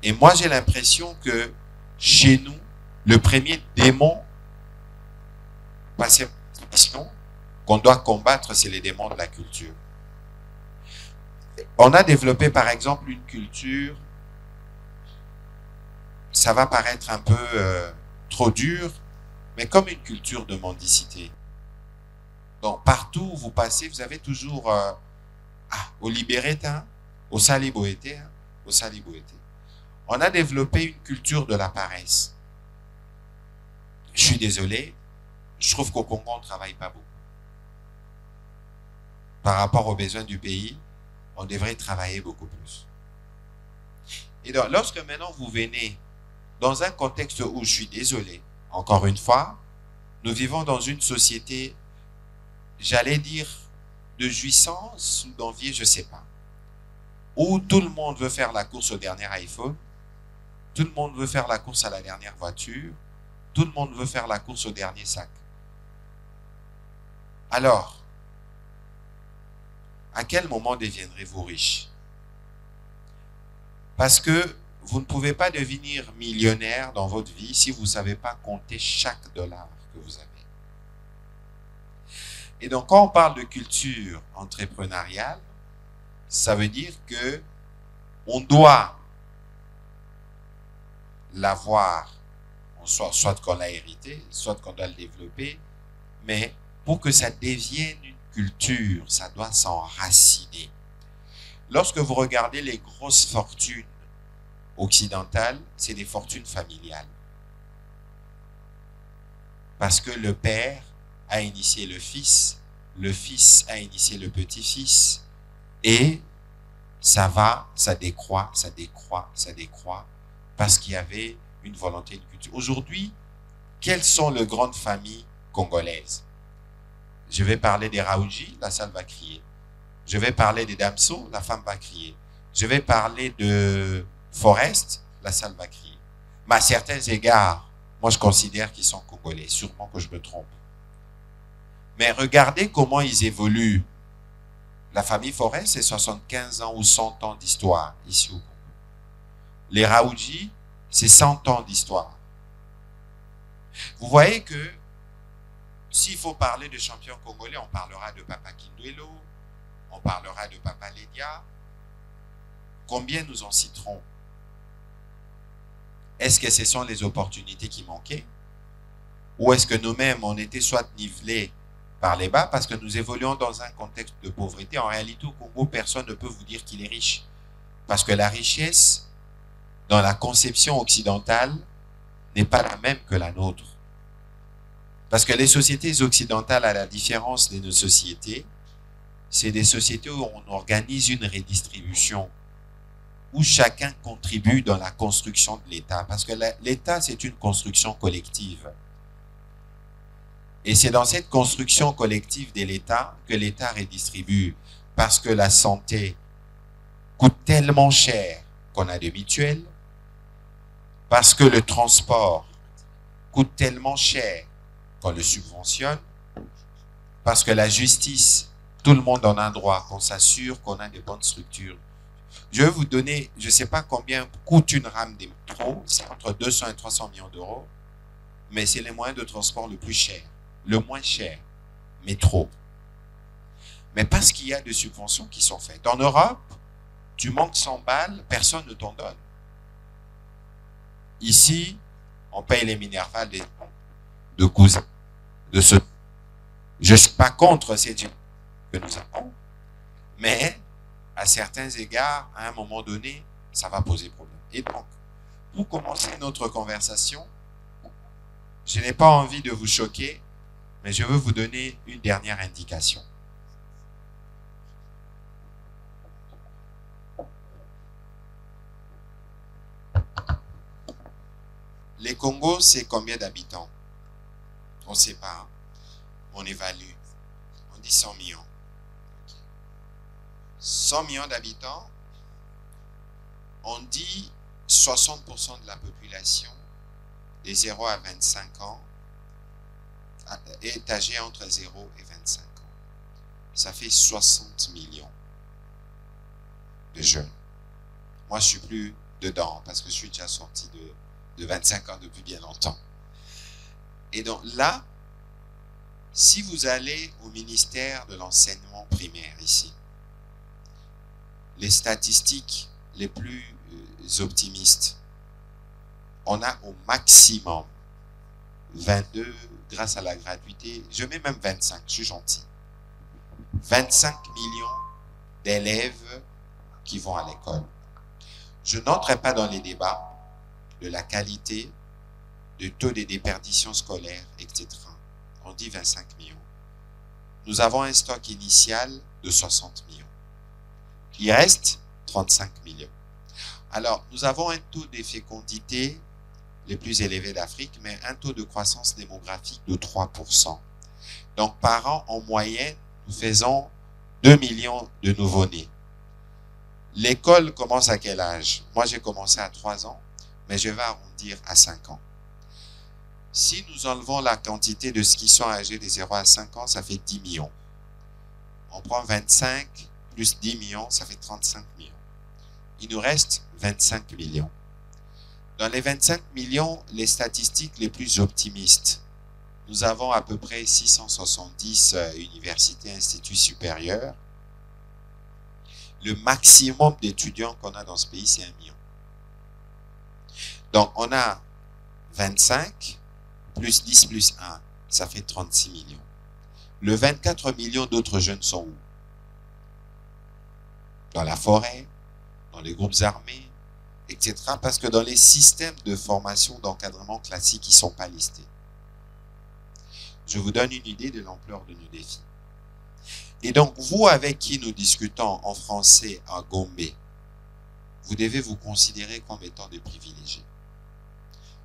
Et moi, j'ai l'impression que chez nous, le premier démon, qu'on doit combattre, c'est les démons de la culture. On a développé, par exemple, une culture, ça va paraître un peu trop dur, mais comme une culture de mendicité. Donc, partout où vous passez, vous avez toujours au Libérétain, au Saliboété, au Saliboété. On a développé une culture de la paresse. Je suis désolé, je trouve qu'au Congo, on ne travaille pas beaucoup. Par rapport aux besoins du pays, on devrait travailler beaucoup plus. Et donc, lorsque maintenant vous venez dans un contexte où je suis désolé, encore une fois, nous vivons dans une société, j'allais dire, de jouissance ou d'envie, je ne sais pas, où tout le monde veut faire la course au dernier iPhone, tout le monde veut faire la course à la dernière voiture, tout le monde veut faire la course au dernier sac. Alors, à quel moment deviendrez-vous riche? Parce que vous ne pouvez pas devenir millionnaire dans votre vie si vous ne savez pas compter chaque dollar que vous avez. Et donc, quand on parle de culture entrepreneuriale, ça veut dire que on doit l'avoir, soit qu'on l'a hérité, soit qu'on doit le développer, mais pour que ça devienne une culture, ça doit s'enraciner. Lorsque vous regardez les grosses fortunes occidentales, c'est des fortunes familiales. Parce que le père a initié le fils a initié le petit-fils, et ça décroît, parce qu'il y avait une volonté, une culture. Aujourd'hui, quelles sont les grandes familles congolaises? Je vais parler des Raoudji, la salle va crier. Je vais parler des Damso, la femme va crier. Je vais parler de Forest, la salle va crier. Mais à certains égards, moi je considère qu'ils sont congolais, sûrement que je me trompe. Mais regardez comment ils évoluent. La famille Forest, c'est 75 ans ou 100 ans d'histoire ici au Congo. Les Raoudji, c'est 100 ans d'histoire. Vous voyez que s'il faut parler de champions congolais, on parlera de Papa Kindwelo, on parlera de Papa Ledia. Combien nous en citerons? Est-ce que ce sont les opportunités qui manquaient? Ou est-ce que nous-mêmes, on était soit nivelés par les bas parce que nous évoluons dans un contexte de pauvreté? En réalité, au Congo, personne ne peut vous dire qu'il est riche. Parce que la richesse, dans la conception occidentale, n'est pas la même que la nôtre. Parce que les sociétés occidentales, à la différence de nos sociétés, c'est des sociétés où on organise une redistribution, où chacun contribue dans la construction de l'État. Parce que l'État, c'est une construction collective. Et c'est dans cette construction collective de l'État que l'État redistribue. Parce que la santé coûte tellement cher qu'on a des mutuelles. Parce que le transport coûte tellement cher qu'on le subventionne, parce que la justice, tout le monde en a droit, qu'on s'assure qu'on a des bonnes structures. Je vais vous donner, je ne sais pas combien coûte une rame des métros, c'est entre 200 et 300 millions d'euros, mais c'est les moyens de transport le plus cher, le moins cher, métro. Mais parce qu'il y a des subventions qui sont faites. En Europe, Tu manques 100 balles, personne ne t'en donne. Ici, on paye les Minerval de cousins. Je ne suis pas contre ces dieux que nous avons, mais à certains égards, à un moment donné, ça va poser problème. Et donc, pour commencer notre conversation, je n'ai pas envie de vous choquer, mais je veux vous donner une dernière indication. Les Congos, c'est combien d'habitants? On ne sait pas. Hein? On évalue. On dit 100 millions. 100 millions d'habitants, on dit 60% de la population des 0 à 25 ans est âgée entre 0 et 25 ans. Ça fait 60 millions de jeunes. Moi, je ne suis plus dedans parce que je suis déjà sorti de 25 ans depuis bien longtemps. Et donc là, si vous allez au ministère de l'enseignement primaire ici, les statistiques les plus optimistes, on a au maximum 22, grâce à la gratuité, je mets même 25, je suis gentil. 25 millions d'élèves qui vont à l'école. Je n'entrerai pas dans les débats de la qualité, du taux de déperdition scolaire, etc. On dit 25 millions. Nous avons un stock initial de 60 millions. Il reste 35 millions. Alors, nous avons un taux de fécondité les plus élevés d'Afrique, mais un taux de croissance démographique de 3%. Donc, par an, en moyenne, nous faisons 2 millions de nouveau-nés. L'école commence à quel âge? Moi, j'ai commencé à 3 ans, mais je vais arrondir à 5 ans. Si nous enlevons la quantité de ceux qui sont âgés de 0 à 5 ans, ça fait 10 millions. On prend 25 plus 10 millions, ça fait 35 millions. Il nous reste 25 millions. Dans les 25 millions, les statistiques les plus optimistes, nous avons à peu près 670 universités, instituts supérieurs. Le maximum d'étudiants qu'on a dans ce pays, c'est 1 million. Donc, on a 25 plus 10 plus 1, ça fait 36 millions. Le 24 millions d'autres jeunes sont où? Dans la forêt, dans les groupes armés, etc. Parce que dans les systèmes de formation, d'encadrement classique, ils ne sont pas listés. Je vous donne une idée de l'ampleur de nos défis. Et donc, vous avec qui nous discutons en français à Gombe, vous devez vous considérer comme étant des privilégiés.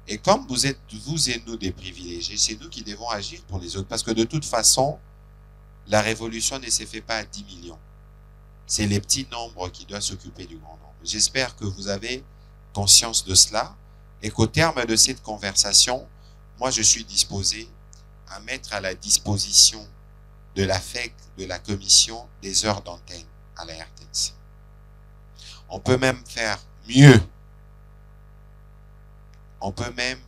Et comme vous êtes, vous et nous, des privilégiés, c'est nous qui devons agir pour les autres. Parce que de toute façon, la révolution ne se fait pas à 10 millions. C'est les petits nombres qui doivent s'occuper du grand nombre. J'espère que vous avez conscience de cela et qu'au terme de cette conversation, moi, je suis disposé à mettre à la disposition de la FEC, de la commission, des heures d'antenne à la RTNC. On peut même faire mieux. On peut même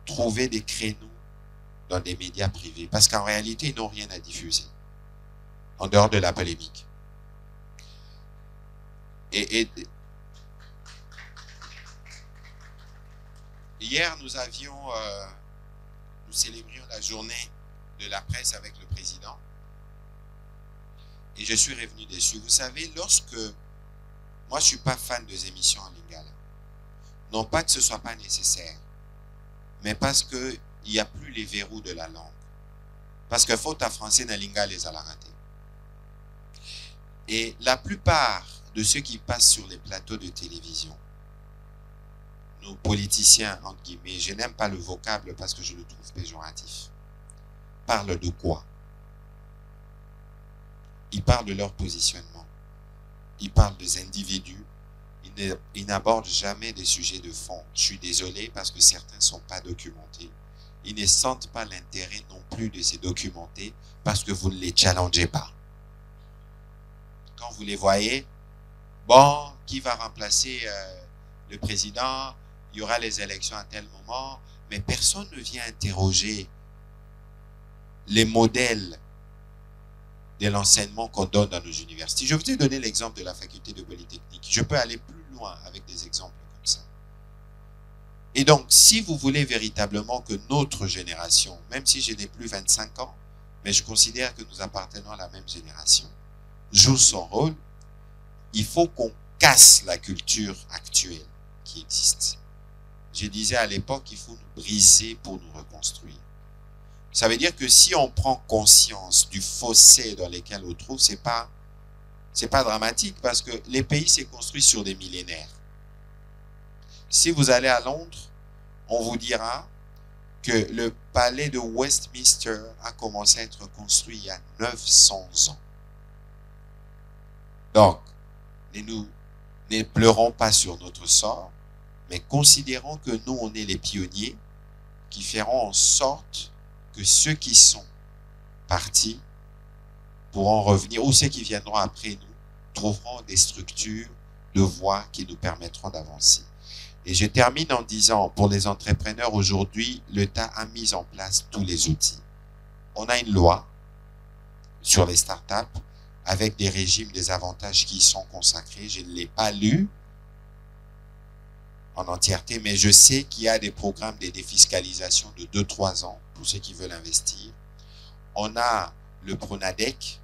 trouver des créneaux dans des médias privés. Parce qu'en réalité, ils n'ont rien à diffuser. En dehors de la polémique. Et hier, nous célébrions la journée de la presse avec le président. Et je suis revenu dessus. Vous savez, moi, je ne suis pas fan des émissions en lingala. Non pas que ce ne soit pas nécessaire, mais parce qu'il n'y a plus les verrous de la langue. Parce que faute à français, na lingala les a la raté. Et la plupart de ceux qui passent sur les plateaux de télévision, nos politiciens, entre guillemets, je n'aime pas le vocable parce que je le trouve péjoratif, parlent de quoi? Ils parlent de leur positionnement. Ils parlent des individus. Ils n'abordent jamais des sujets de fond. Je suis désolé parce que certains ne sont pas documentés. Ils ne sentent pas l'intérêt non plus de se documenter parce que vous ne les challengez pas. Quand vous les voyez, bon, qui va remplacer le président? Il y aura les élections à tel moment, mais personne ne vient interroger les modèles de l'enseignement qu'on donne dans nos universités. Je vous ai donné l'exemple de la faculté de Polytechnique. Je peux aller plus loin avec des exemples comme ça. Et donc, si vous voulez véritablement que notre génération, même si je n'ai plus 25 ans, mais je considère que nous appartenons à la même génération, joue son rôle, il faut qu'on casse la culture actuelle qui existe. Je disais à l'époque qu'il faut nous briser pour nous reconstruire. Ça veut dire que si on prend conscience du fossé dans lequel on trouve, c'est pas dramatique parce que les pays s'est construit sur des millénaires. Si vous allez à Londres, on vous dira que le palais de Westminster a commencé à être construit il y a 900 ans. Donc, ne pleurons pas sur notre sort, mais considérons que nous, on est les pionniers qui feront en sorte que ceux qui sont partis pourront revenir, ou ceux qui viendront après nous, trouveront des structures de voies qui nous permettront d'avancer. Et je termine en disant, pour les entrepreneurs aujourd'hui, l'État a mis en place tous les outils. On a une loi sur les startups avec des régimes, des avantages qui y sont consacrés. Je ne l'ai pas lu en entièreté, mais je sais qu'il y a des programmes de défiscalisation de 2-3 ans pour ceux qui veulent investir. On a le Pronadec,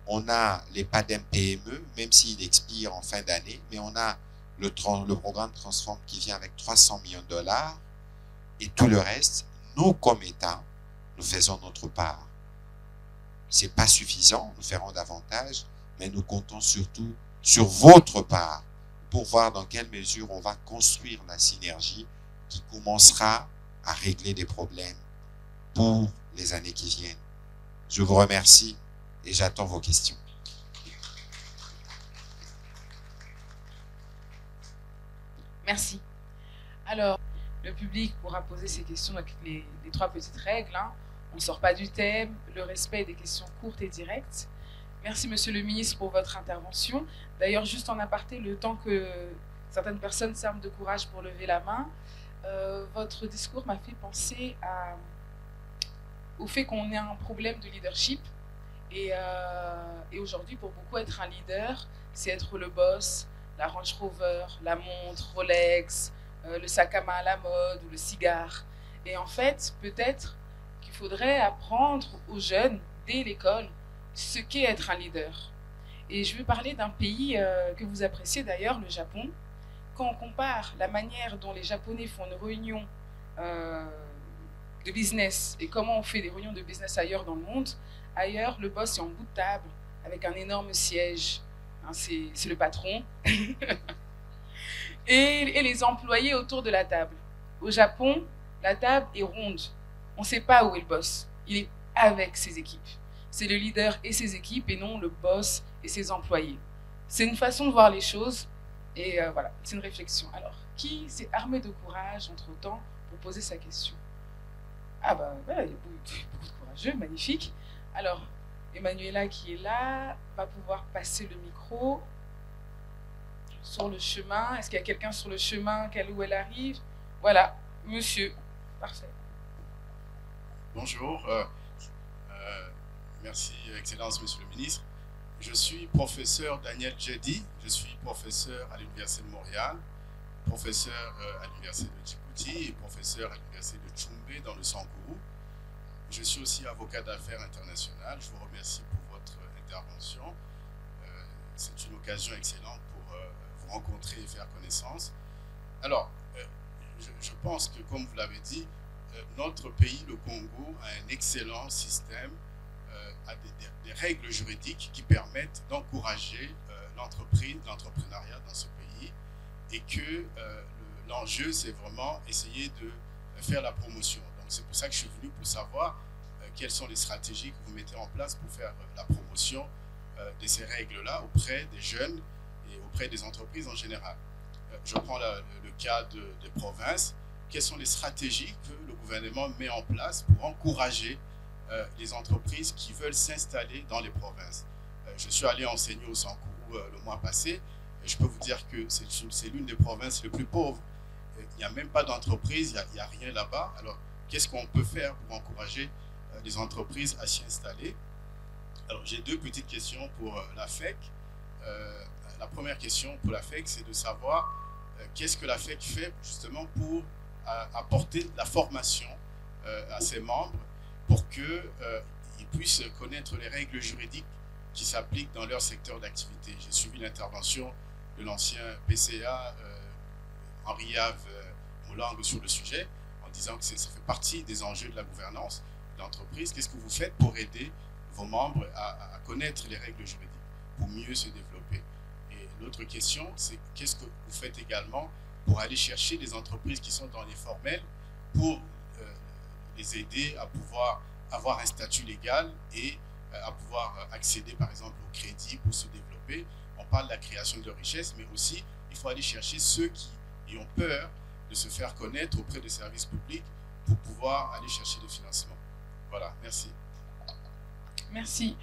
on a les PADEM PME, même s'il expire en fin d'année, mais on a le programme Transform qui vient avec 300 millions de dollars et tout le reste. Nous, comme État, nous faisons notre part. C'est pas suffisant, nous ferons davantage, mais nous comptons surtout sur votre part pour voir dans quelle mesure on va construire la synergie qui commencera à régler des problèmes pour les années qui viennent. Je vous remercie et j'attends vos questions. Merci. Alors, le public pourra poser ses questions avec les 3 petites règles. Hein. On ne sort pas du thème, le respect des questions courtes et directes. Merci, Monsieur le Ministre, pour votre intervention. D'ailleurs, juste en aparté, le temps que certaines personnes s'arment de courage pour lever la main, votre discours m'a fait penser au fait qu'on ait un problème de leadership. Et aujourd'hui, pour beaucoup, être un leader, c'est être le boss, la Range Rover, la montre, Rolex, le sac à main à la mode ou le cigare. Et en fait, peut-être qu'il faudrait apprendre aux jeunes, dès l'école, ce qu'est être un leader. Et je veux parler d'un pays que vous appréciez d'ailleurs, le Japon. Quand on compare la manière dont les Japonais font une réunion de business et comment on fait des réunions de business ailleurs dans le monde, ailleurs, le boss est en bout de table avec un énorme siège. Hein, c'est le patron. et les employés autour de la table. Au Japon, la table est ronde. On ne sait pas où est le boss. Il est avec ses équipes. C'est le leader et ses équipes et non le boss et ses employés. C'est une façon de voir les choses et voilà, c'est une réflexion. Alors, qui s'est armé de courage entre-temps pour poser sa question? Ah bah voilà, il y a beaucoup de courageux, magnifique. Alors, Emmanuela qui est là va pouvoir passer le micro sur le chemin. Est-ce qu'il y a quelqu'un sur le chemin, où elle arrive? Voilà, monsieur. Parfait. Bonjour. Merci, Excellence, Monsieur le Ministre. Je suis professeur Daniel Djedi. Je suis professeur à l'Université de Montréal, professeur à l'Université de Djibouti et professeur à l'Université de Tchoumbé dans le Sankourou. Je suis aussi avocat d'affaires international. Je vous remercie pour votre intervention. C'est une occasion excellente pour vous rencontrer et faire connaissance. Alors, je pense que, comme vous l'avez dit, notre pays, le Congo, a un excellent système, a des règles juridiques qui permettent d'encourager l'entrepreneuriat dans ce pays et que l'enjeu, c'est vraiment essayer de faire la promotion. Donc, c'est pour ça que je suis venu pour savoir quelles sont les stratégies que vous mettez en place pour faire la promotion de ces règles-là auprès des jeunes et auprès des entreprises en général. Je prends le cas des provinces. Quelles sont les stratégies que le gouvernement met en place pour encourager les entreprises qui veulent s'installer dans les provinces? Je suis allé enseigner au Sankourou le mois passé et je peux vous dire que c'est l'une des provinces les plus pauvres. Il n'y a même pas d'entreprise, il n'y a rien là-bas. Alors, qu'est-ce qu'on peut faire pour encourager les entreprises à s'y installer? Alors, j'ai deux petites questions pour la FEC. La première question pour la FEC, c'est de savoir qu'est-ce que la FEC fait justement pour apporter la formation à ses membres pour qu'ils puissent connaître les règles juridiques qui s'appliquent dans leur secteur d'activité. J'ai suivi l'intervention de l'ancien PCA, Henri-Yves Moulang, sur le sujet, en disant que ça fait partie des enjeux de la gouvernance d'entreprise. Qu'est-ce que vous faites pour aider vos membres à connaître les règles juridiques pour mieux se développer? Et l'autre question, c'est qu'est-ce que vous faites également pour aller chercher des entreprises qui sont dans les formels pour les aider à pouvoir avoir un statut légal et à pouvoir accéder par exemple au crédit pour se développer. On parle de la création de richesse, mais aussi il faut aller chercher ceux qui ont peur de se faire connaître auprès des services publics pour pouvoir aller chercher des financements. Voilà, merci. Merci.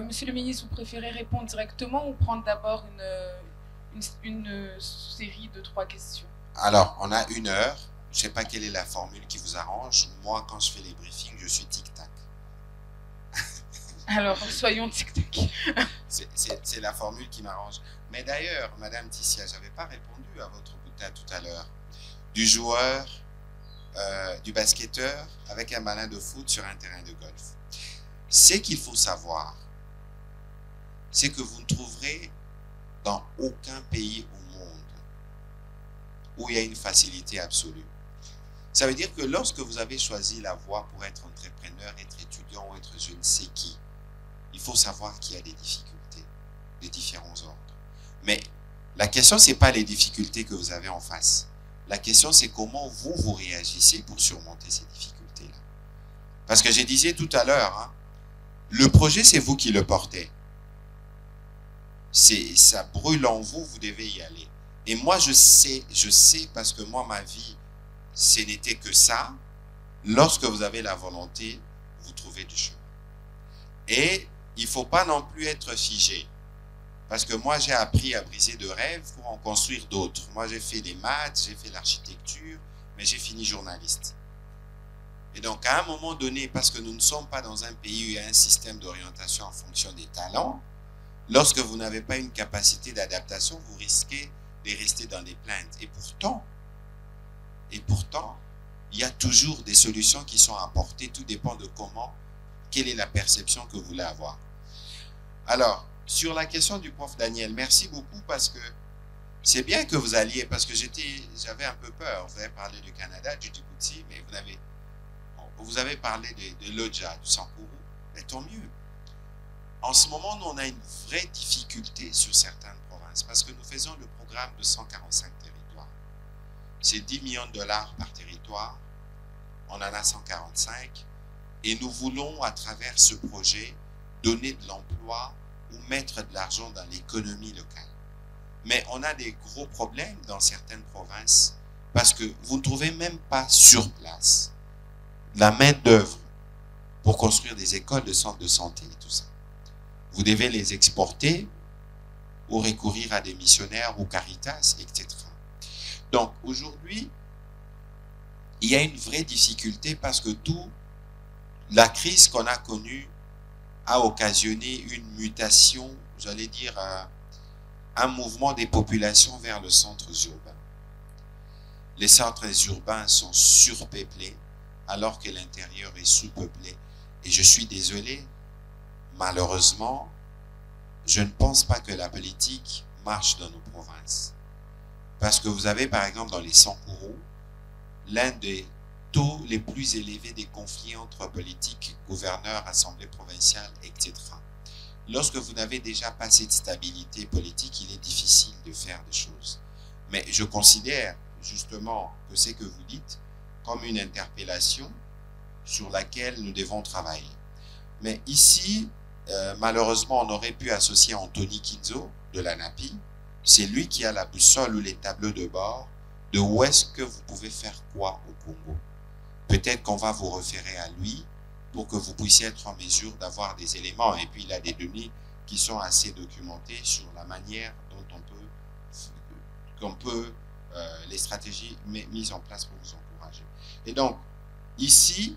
Monsieur le ministre, vous préférez répondre directement ou prendre d'abord une série de 3 questions? Alors, on a 1 heure. Je ne sais pas quelle est la formule qui vous arrange. Moi, quand je fais les briefings, je suis tic-tac. Alors, soyons tic-tac. C'est la formule qui m'arrange. Mais d'ailleurs, Madame Tissia, je n'avais pas répondu à votre boutade tout à l'heure. Du joueur, du basketteur avec un ballon de foot sur un terrain de golf. Ce qu'il faut savoir, c'est que vous ne trouverez dans aucun pays au monde où il y a une facilité absolue. Ça veut dire que lorsque vous avez choisi la voie pour être entrepreneur, être étudiant ou être je ne sais qui, il faut savoir qu'il y a des difficultés de différents ordres. Mais la question, ce n'est pas les difficultés que vous avez en face. La question, c'est comment vous réagissez pour surmonter ces difficultés-là. Parce que je disais tout à l'heure, hein, le projet, c'est vous qui le portez. Ça brûle en vous, vous devez y aller. Et moi, je sais parce que moi, ma vie, ce n'était que ça. Lorsque vous avez la volonté, vous trouvez du chemin. Et il ne faut pas non plus être figé. Parce que moi, j'ai appris à briser de rêves pour en construire d'autres. Moi, j'ai fait des maths, j'ai fait l'architecture, mais j'ai fini journaliste. Et donc, à un moment donné, parce que nous ne sommes pas dans un pays où il y a un système d'orientation en fonction des talents, lorsque vous n'avez pas une capacité d'adaptation, vous risquez de rester dans des plaintes. Et pourtant, il y a toujours des solutions qui sont apportées. Tout dépend de comment, quelle est la perception que vous voulez avoir. Alors, sur la question du prof Daniel, merci beaucoup parce que c'est bien que vous alliez, parce que j'avais un peu peur. Vous avez parlé du Canada, du Djibouti, mais vous avez parlé de l'Odja, du Sankourou, mais tant mieux. En ce moment, nous, on a une vraie difficulté sur certaines provinces parce que nous faisons le programme de 145 territoires. C'est 10 millions de dollars par territoire. On en a 145. Et nous voulons, à travers ce projet, donner de l'emploi ou mettre de l'argent dans l'économie locale. Mais on a des gros problèmes dans certaines provinces parce que vous ne trouvez même pas sur place la main-d'œuvre pour construire des écoles, des centres de santé et tout ça. Vous devez les exporter ou recourir à des missionnaires ou Caritas, etc. Donc aujourd'hui, il y a une vraie difficulté parce que la crise qu'on a connue a occasionné une mutation, j'allais dire, un mouvement des populations vers les centres urbains. Les centres urbains sont surpeuplés alors que l'intérieur est sous-peuplé. Et je suis désolé, malheureusement, je ne pense pas que la politique marche dans nos provinces. Parce que vous avez, par exemple, dans les Sankourou, l'un des taux les plus élevés des conflits entre politiques, gouverneurs, assemblées provinciales, etc. Lorsque vous n'avez déjà pas cette stabilité politique, il est difficile de faire des choses. Mais je considère justement que ce que vous dites comme une interpellation sur laquelle nous devons travailler. Mais ici, malheureusement, on aurait pu associer Anthony Kinzo de l'ANAPI. C'est lui qui a la boussole ou les tableaux de bord de où est-ce que vous pouvez faire quoi au Congo. Peut-être qu'on va vous référer à lui pour que vous puissiez être en mesure d'avoir des éléments. Et puis, il a des données qui sont assez documentées sur la manière dont les stratégies mises en place pour vous encourager. Et donc, ici,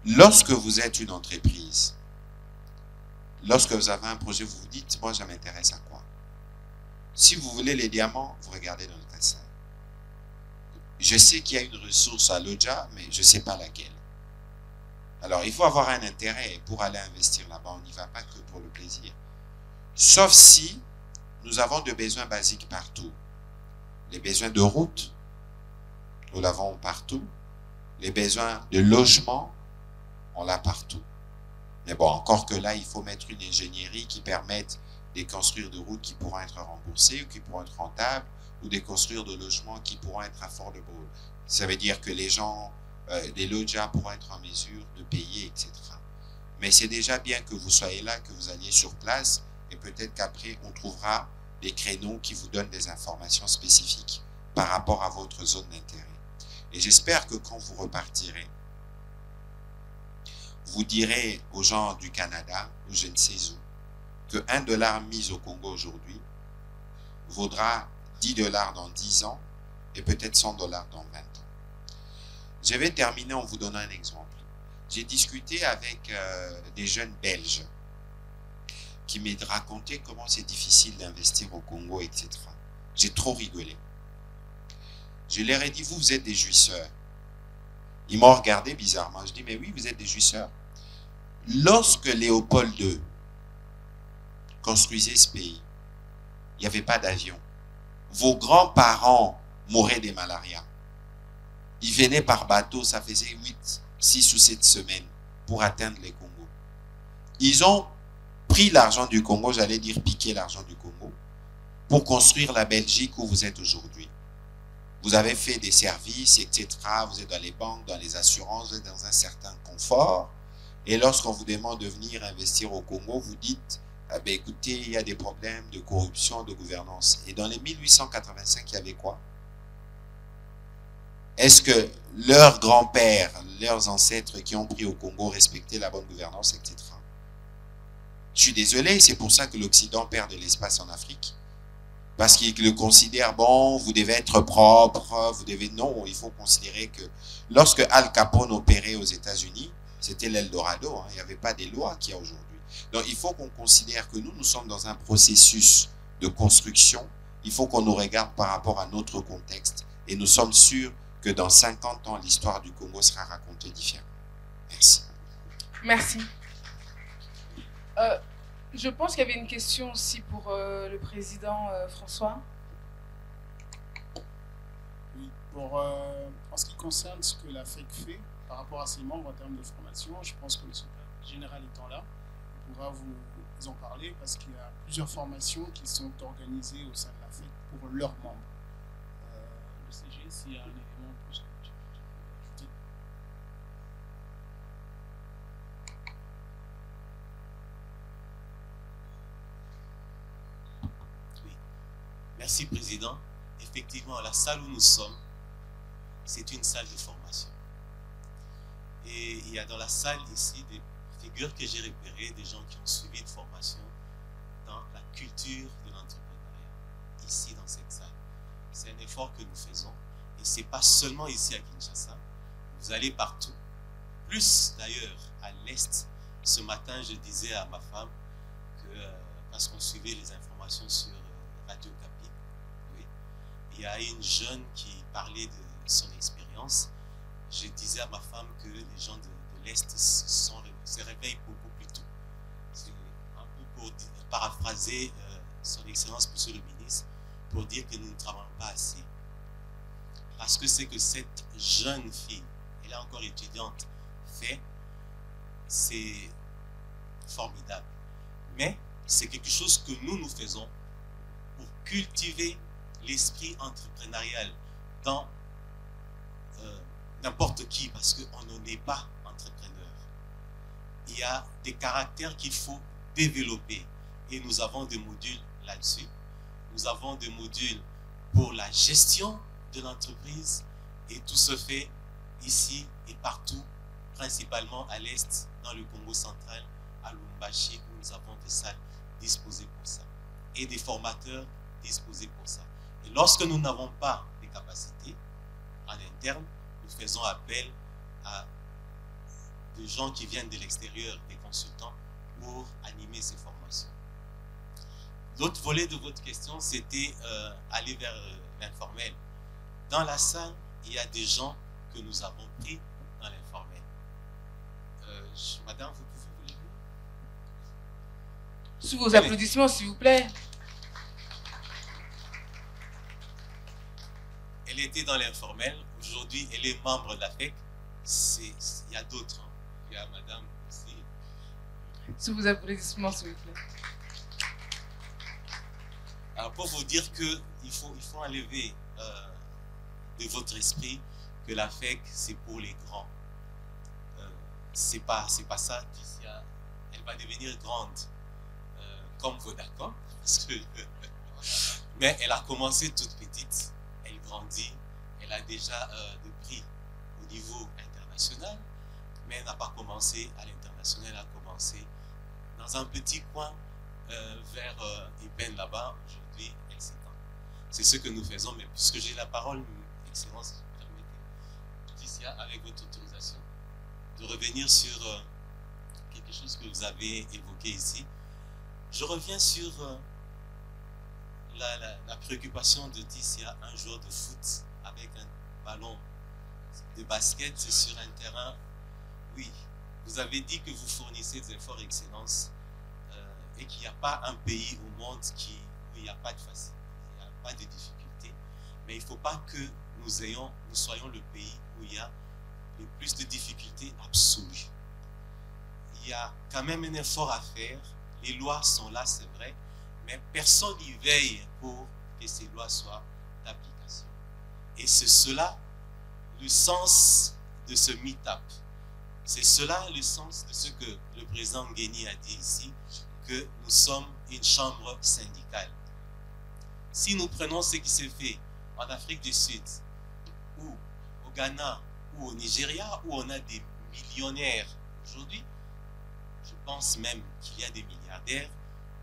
lorsque vous êtes une entreprise, lorsque vous avez un projet, vous vous dites, moi, je m'intéresse à quoi? Si vous voulez les diamants, vous regardez dans le dessin. Je sais qu'il y a une ressource à Lodja, mais je ne sais pas laquelle. Alors, il faut avoir un intérêt pour aller investir là-bas. On n'y va pas que pour le plaisir. Sauf si nous avons des besoins basiques partout. Les besoins de route, nous l'avons partout. Les besoins de logement, on l'a partout. Mais bon, encore que là, il faut mettre une ingénierie qui permette de construire des routes qui pourront être remboursées, ou qui pourront être rentables, ou de construire des logements qui pourront être affordables. Ça veut dire que les gens, les lodjas pourront être en mesure de payer, etc. Mais c'est déjà bien que vous soyez là, que vous alliez sur place, et peut-être qu'après, on trouvera des créneaux qui vous donnent des informations spécifiques par rapport à votre zone d'intérêt. Et j'espère que quand vous repartirez, vous direz aux gens du Canada, ou je ne sais où, que $1 mis au Congo aujourd'hui vaudra $10 dans 10 ans et peut-être $100 dans 20 ans. Je vais terminer en vous donnant un exemple. J'ai discuté avec des jeunes Belges qui m'ont raconté comment c'est difficile d'investir au Congo, etc. J'ai trop rigolé. Je leur ai dit, vous êtes des jouisseurs. Ils m'ont regardé bizarrement. Je dis, mais oui, vous êtes des jouisseurs. Lorsque Léopold II construisait ce pays, il n'y avait pas d'avion. Vos grands-parents mouraient de malaria. Ils venaient par bateau, ça faisait 6 ou 7 semaines pour atteindre les Congo. Ils ont pris l'argent du Congo, j'allais dire piquer l'argent du Congo, pour construire la Belgique où vous êtes aujourd'hui. Vous avez fait des services, etc. Vous êtes dans les banques, dans les assurances, vous êtes dans un certain confort. Et lorsqu'on vous demande de venir investir au Congo, vous dites, ah ben écoutez, il y a des problèmes de corruption, de gouvernance. Et dans les 1885, il y avait quoi? Est-ce que leurs grands-pères, leurs ancêtres qui ont pris au Congo respectaient la bonne gouvernance, etc. Je suis désolé, c'est pour ça que l'Occident perd de l'espace en Afrique. Parce qu'il le considère, bon, vous devez être propre, vous devez... Non, il faut considérer que lorsque Al Capone opérait aux États-Unis, c'était l'Eldorado, hein, il n'y avait pas des lois qu'il y a aujourd'hui. Donc, il faut qu'on considère que nous sommes dans un processus de construction. Il faut qu'on nous regarde par rapport à notre contexte. Et nous sommes sûrs que dans 50 ans, l'histoire du Congo sera racontée différemment. Merci. Merci. Je pense qu'il y avait une question aussi pour le président François. Oui, en ce qui concerne ce que la FEC fait par rapport à ses membres en termes de formation, je pense que le secrétaire général étant là, il pourra vous en parler parce qu'il y a plusieurs formations qui sont organisées au sein de la FEC pour leurs membres. Le CG, s'il y a un élément plus que tu peux ajouter. Oui. Merci, Président. Effectivement, la salle où nous sommes, c'est une salle de formation. Et il y a dans la salle ici des figures que j'ai repérées, des gens qui ont suivi une formation dans la culture de l'entrepreneuriat, ici dans cette salle. C'est un effort que nous faisons. Et ce n'est pas seulement ici à Kinshasa. Vous allez partout. Plus d'ailleurs à l'Est. Ce matin, je disais à ma femme que, parce qu'on suivait les informations sur Radio Capi, oui, il y a une jeune qui parlait de son expérience. Je disais à ma femme que les gens de l'Est se réveillent beaucoup plus tôt. C'est un peu pour paraphraser son Excellence, Monsieur le Ministre, pour dire que nous ne travaillons pas assez. Parce que c'est que cette jeune fille, elle est encore étudiante, fait, c'est formidable. Mais c'est quelque chose que nous faisons pour cultiver l'esprit entrepreneurial dans n'importe qui, parce qu'on ne n'est pas entrepreneur. Il y a des caractères qu'il faut développer et nous avons des modules là-dessus. Nous avons des modules pour la gestion de l'entreprise et tout se fait ici et partout, principalement à l'Est, dans le Congo central, à Lubumbashi, où nous avons des salles disposées pour ça et des formateurs disposés pour ça. Et lorsque nous n'avons pas les capacités en interne, nous faisons appel à des gens qui viennent de l'extérieur, des consultants, pour animer ces formations. L'autre volet de votre question, c'était aller vers l'informel. Dans la salle, il y a des gens que nous avons pris dans l'informel. Madame, vous pouvez vous lever? Sous vos applaudissements, s'il vous plaît. Elle était dans l'informel. Aujourd'hui, elle est membre de la FEC. Il y a d'autres. Hein. Il y a madame aussi. Sous vos applaudissements, s'il vous plaît. Alors, pour vous dire qu'il faut enlever de votre esprit que la FEC, c'est pour les grands. C'est pas ça. Ticia, elle va devenir grande comme Vodacom. Mais elle a commencé toute petite. Elle grandit. Elle a déjà des prix au niveau international. Mais elle n'a pas commencé à l'international. Elle a commencé dans un petit coin vers Eben là-bas. Aujourd'hui, elle s'étend. C'est ce que nous faisons. Mais puisque j'ai la parole, Excellence, permettez, Ticia, avec votre autorisation, de revenir sur quelque chose que vous avez évoqué ici. Je reviens sur la préoccupation de Ticia, un joueur de foot avec un ballon de basket sur un terrain. Oui, vous avez dit que vous fournissez des efforts Excellence et qu'il n'y a pas un pays au monde où il n'y a pas de facilité, il n'y a pas de difficultés. Mais il ne faut pas que nous soyons le pays où il y a le plus de difficultés absolues. Il y a quand même un effort à faire. Les lois sont là, c'est vrai, mais personne n'y veille pour que ces lois soient d'application. Et c'est cela le sens de ce meet-up. C'est cela le sens de ce que le président Ngueni a dit ici, que nous sommes une chambre syndicale. Si nous prenons ce qui s'est fait en Afrique du Sud, ou au Ghana, ou au Nigeria, où on a des millionnaires aujourd'hui, je pense même qu'il y a des milliardaires,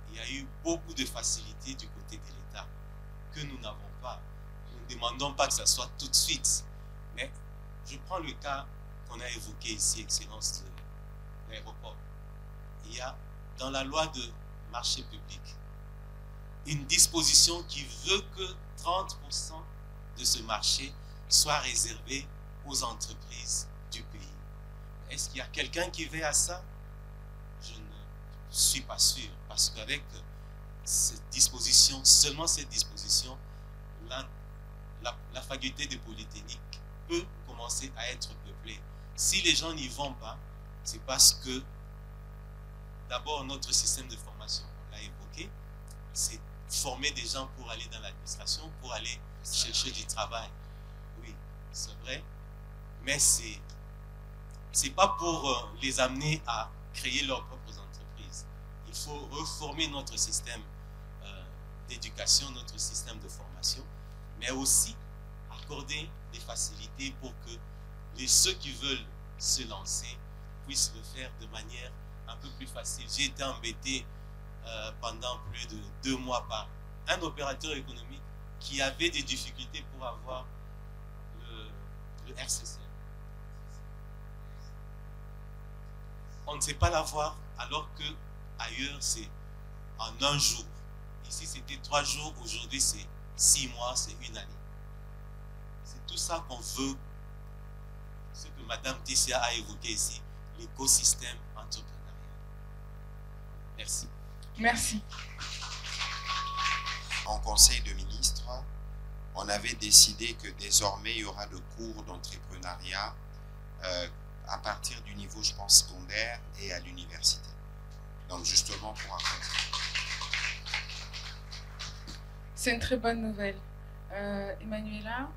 il y a eu beaucoup de facilités du côté de l'État que nous n'avons pas. Nous ne demandons pas que ça soit tout de suite, mais je prends le cas qu'on a évoqué ici, Excellence, de l'aéroport. Il y a dans la loi de marché public une disposition qui veut que 30% de ce marché soit réservé aux entreprises du pays. Est-ce qu'il y a quelqu'un qui veille à ça? Je ne suis pas sûr, parce qu'avec cette disposition, seulement cette disposition, la faculté de Polytechnique peut commencer à être peuplée. Si les gens n'y vont pas, c'est parce que d'abord notre système de formation, on l'a évoqué, c'est former des gens pour aller dans l'administration, pour aller chercher du travail. Oui, c'est vrai, mais c'est pas pour les amener à créer leurs propres entreprises. Il faut reformer notre système d'éducation, notre système de formation, mais aussi accorder des facilités pour que ceux qui veulent se lancer puissent le faire de manière un peu plus facile. J'ai été embêté pendant plus de 2 mois par un opérateur économique qui avait des difficultés pour avoir le RCCM. On ne sait pas l'avoir, alors que ailleurs c'est en 1 jour. Ici c'était 3 jours, aujourd'hui c'est 6 mois, c'est 1 année. C'est tout ça qu'on veut, ce que Madame Ticia a évoqué ici, l'écosystème entrepreneurial. Merci. Merci. En Conseil de ministres, on avait décidé que désormais il y aura le cours d'entrepreneuriat à partir du niveau, je pense, secondaire et à l'université. Donc justement pour accompagner. C'est une très bonne nouvelle. Emmanuela,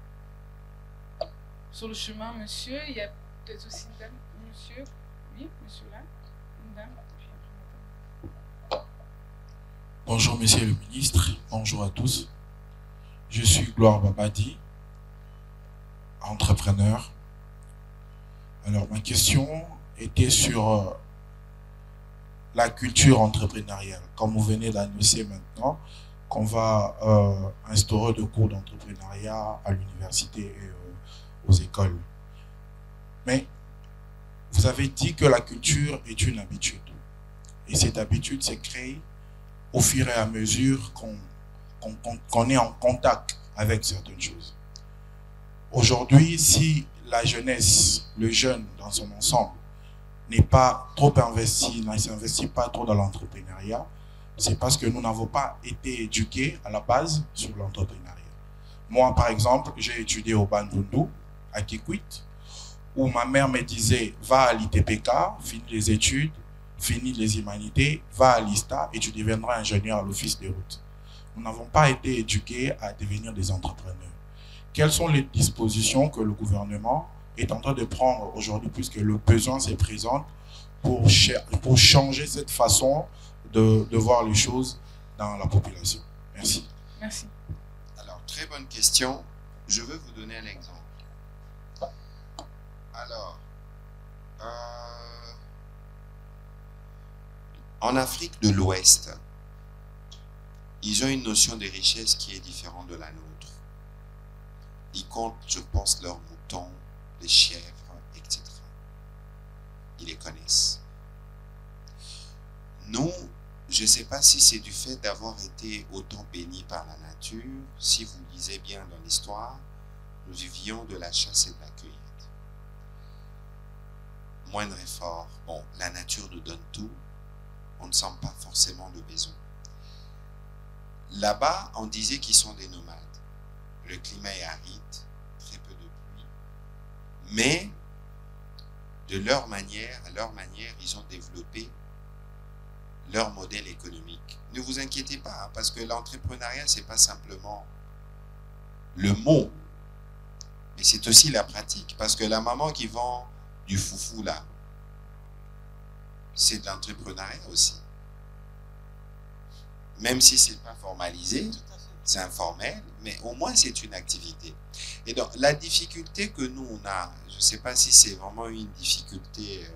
sur le chemin, monsieur, il y a peut-être aussi une dame, monsieur, oui, monsieur là, une dame. Bonjour Monsieur le Ministre, bonjour à tous. Je suis Gloire Babadi, entrepreneur. Alors ma question était sur la culture entrepreneuriale. Comme vous venez d'annoncer maintenant qu'on va instaurer des cours d'entrepreneuriat à l'université et aux écoles. Mais vous avez dit que la culture est une habitude. Et cette habitude s'est créée au fur et à mesure qu'on est en contact avec certaines choses. Aujourd'hui, si la jeunesse, le jeune dans son ensemble, n'est pas trop investi, ne s'investit pas trop dans l'entrepreneuriat, c'est parce que nous n'avons pas été éduqués à la base sur l'entrepreneuriat. Moi, par exemple, j'ai étudié au Bandundu, à Kikwit, où ma mère me disait, va à l'ITPK, finis les études, finis les humanités, va à l'ISTA et tu deviendras ingénieur à l'office des routes. Nous n'avons pas été éduqués à devenir des entrepreneurs. Quelles sont les dispositions que le gouvernement est en train de prendre aujourd'hui, puisque le besoin se présente, pour changer cette façon de voir les choses dans la population? Merci. Merci. Alors, très bonne question. Je veux vous donner un exemple. Alors, en Afrique de l'Ouest, ils ont une notion de richesse qui est différente de la nôtre. Ils comptent, je pense, leurs moutons, les chèvres, etc. Ils les connaissent. Nous, je ne sais pas si c'est du fait d'avoir été autant bénis par la nature. Si vous lisez bien dans l'histoire, nous vivions de la chasse et de la cueillette. Moindre effort. Bon, la nature nous donne tout. On ne sent pas forcément le besoin. Là-bas, on disait qu'ils sont des nomades. Le climat est aride, très peu de pluie. Mais, à leur manière, ils ont développé leur modèle économique. Ne vous inquiétez pas, hein, parce que l'entrepreneuriat, ce n'est pas simplement le mot, mais c'est aussi la pratique. Parce que la maman qui vend du foufou, là, c'est de l'entrepreneuriat aussi. Même si ce n'est pas formalisé, c'est informel, mais au moins c'est une activité. Et donc, la difficulté que nous, on a, je ne sais pas si c'est vraiment une difficulté,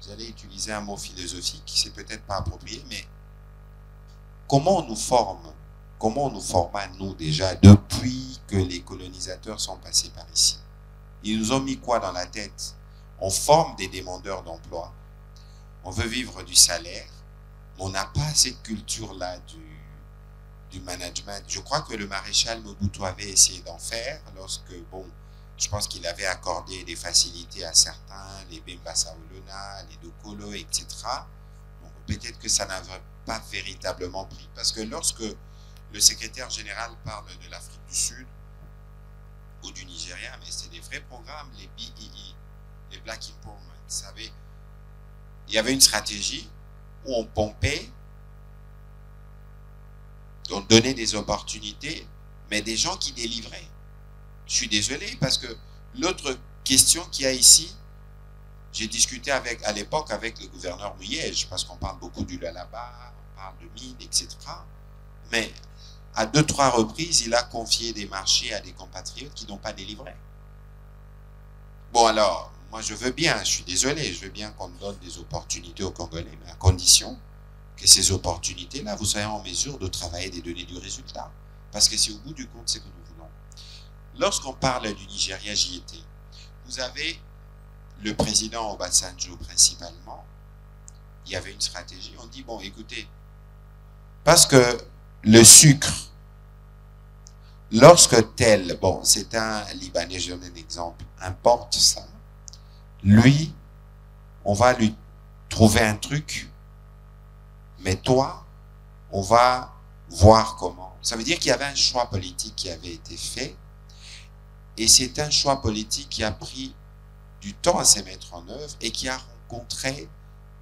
vous allez utiliser un mot philosophique, c'est peut-être pas approprié, mais comment on nous forme? Comment on nous forma, nous, déjà, depuis que les colonisateurs sont passés par ici? Ils nous ont mis quoi dans la tête? On forme des demandeurs d'emploi. On veut vivre du salaire, mais on n'a pas cette culture-là du management. Je crois que le maréchal Mobutu avait essayé d'en faire lorsque, bon, je pense qu'il avait accordé des facilités à certains, les Bemba Saolona, les Dokolo, etc. Bon, peut-être que ça n'avait pas véritablement pris. Parce que lorsque le secrétaire général parle de l'Afrique du Sud ou du Nigeria, mais c'est des vrais programmes, les BEE, les Black Empowerment, vous savez, il y avait une stratégie où on pompait, on donnait des opportunités, mais des gens qui délivraient. Je suis désolé parce que l'autre question qu'il y a ici, j'ai discuté à l'époque avec le gouverneur Mouyège, parce qu'on parle beaucoup du Lualaba, on parle de mines, etc. Mais à 2-3 reprises, il a confié des marchés à des compatriotes qui n'ont pas délivré. Bon alors, moi je veux bien, je suis désolé, je veux bien qu'on donne des opportunités aux Congolais, mais à condition que ces opportunités-là, vous soyez en mesure de travailler et de donner du résultat. Parce que c'est au bout du compte ce que nous voulons. Lorsqu'on parle du Nigeria, j'y étais. Vous avez le président Obasanjo principalement. Il y avait une stratégie. On dit, bon, écoutez, parce que le sucre, lorsque tel, bon, c'est un Libanais, je donne un exemple, importe ça, lui, on va lui trouver un truc, mais toi, on va voir comment. Ça veut dire qu'il y avait un choix politique qui avait été fait, et c'est un choix politique qui a pris du temps à se mettre en œuvre et qui a rencontré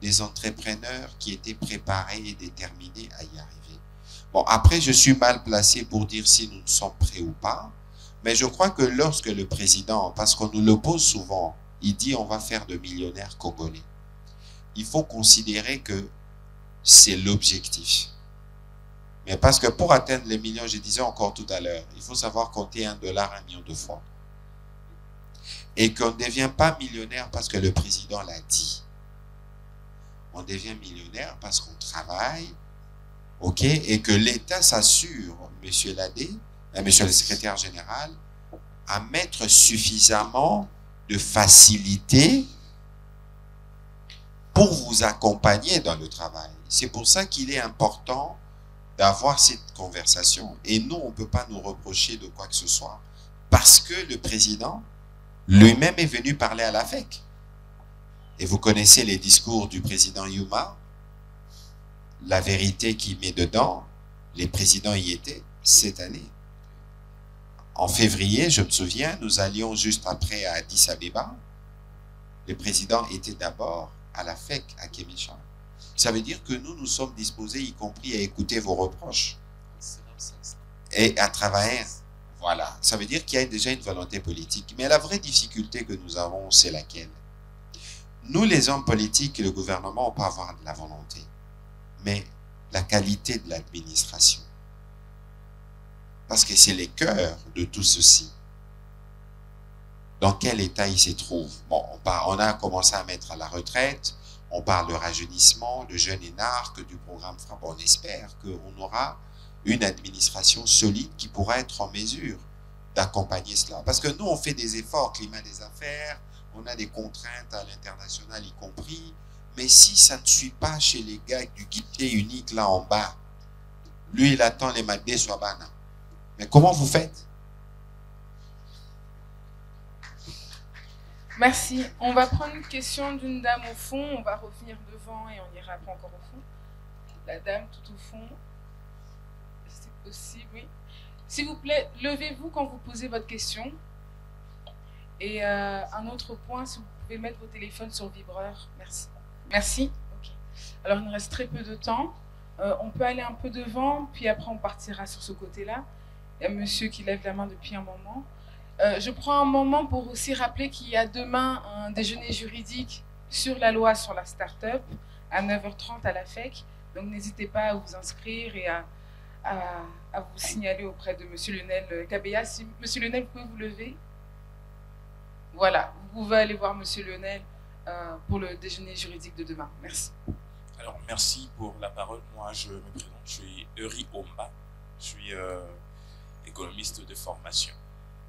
des entrepreneurs qui étaient préparés et déterminés à y arriver. Bon, après, je suis mal placé pour dire si nous sommes prêts ou pas, mais je crois que lorsque le président, parce qu'on nous le pose souvent, il dit on va faire de millionnaires congolais, il faut considérer que c'est l'objectif. Mais parce que pour atteindre les millions, je disais encore tout à l'heure, il faut savoir compter $1 1 million de fois. Et qu'on ne devient pas millionnaire parce que le président l'a dit. On devient millionnaire parce qu'on travaille, ok, et que l'État s'assure, monsieur Ladé, monsieur le secrétaire général, à mettre suffisamment de facilité pour vous accompagner dans le travail. C'est pour ça qu'il est important d'avoir cette conversation. Et nous, on ne peut pas nous reprocher de quoi que ce soit parce que le président lui-même est venu parler à la FEC. Et vous connaissez les discours du président Yuma, la vérité qu'il met dedans, les présidents y étaient cette année. En février, je me souviens, nous allions juste après à Addis Abeba. Le président était d'abord à la FEC à Kémisha. Ça veut dire que nous sommes disposés, y compris à écouter vos reproches et à travailler. Voilà. Ça veut dire qu'il y a déjà une volonté politique. Mais la vraie difficulté que nous avons, c'est laquelle? Nous, les hommes politiques et le gouvernement, on peut avoir de la volonté. Mais la qualité de l'administration. Parce que c'est le cœur de tout ceci. Dans quel état il se trouve? Bon, on a commencé à mettre à la retraite, on parle de rajeunissement, de jeunes énarques, du programme FRAPP. On espère qu'on aura une administration solide qui pourra être en mesure d'accompagner cela. Parce que nous, on fait des efforts, climat des affaires, on a des contraintes à l'international y compris, mais si ça ne suit pas chez les gars du guichet unique là en bas, lui il attend les madés soit bana. Mais comment vous faites? Merci. On va prendre une question d'une dame au fond. On va revenir devant et on ira après encore au fond. La dame tout au fond. C'est possible, oui. S'il vous plaît, levez-vous quand vous posez votre question. Et un autre point, si vous pouvez mettre vos téléphones sur vibreur. Merci. Merci. Okay. Alors, il nous reste très peu de temps. On peut aller un peu devant, puis après, on partira sur ce côté-là. Il y a un monsieur qui lève la main depuis un moment. Je prends un moment pour aussi rappeler qu'il y a demain un déjeuner juridique sur la loi sur la start-up à 9h30 à la FEC. Donc, n'hésitez pas à vous inscrire et à vous signaler auprès de monsieur Lionel Kabeya. Si, monsieur Lionel, vous pouvez vous lever? Voilà, vous pouvez aller voir monsieur Lionel pour le déjeuner juridique de demain. Merci. Alors, merci pour la parole. Moi, je me présente, je suis Eury Omba. Je suis économiste de formation.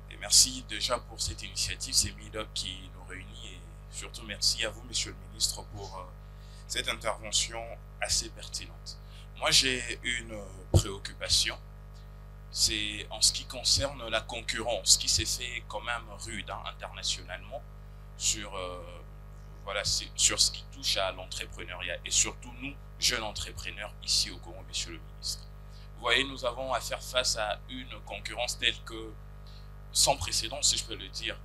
Et merci déjà pour cette initiative, c'est Meetup qui nous réunit. Et surtout, merci à vous, monsieur le ministre, pour cette intervention assez pertinente. Moi, j'ai une préoccupation. C'est en ce qui concerne la concurrence, qui s'est fait quand même rude internationalement sur, voilà, sur ce qui touche à l'entrepreneuriat et surtout nous, jeunes entrepreneurs ici au Congo, monsieur le ministre. Vous voyez, nous avons à faire face à une concurrence telle que, sans précédent, si je peux le dire.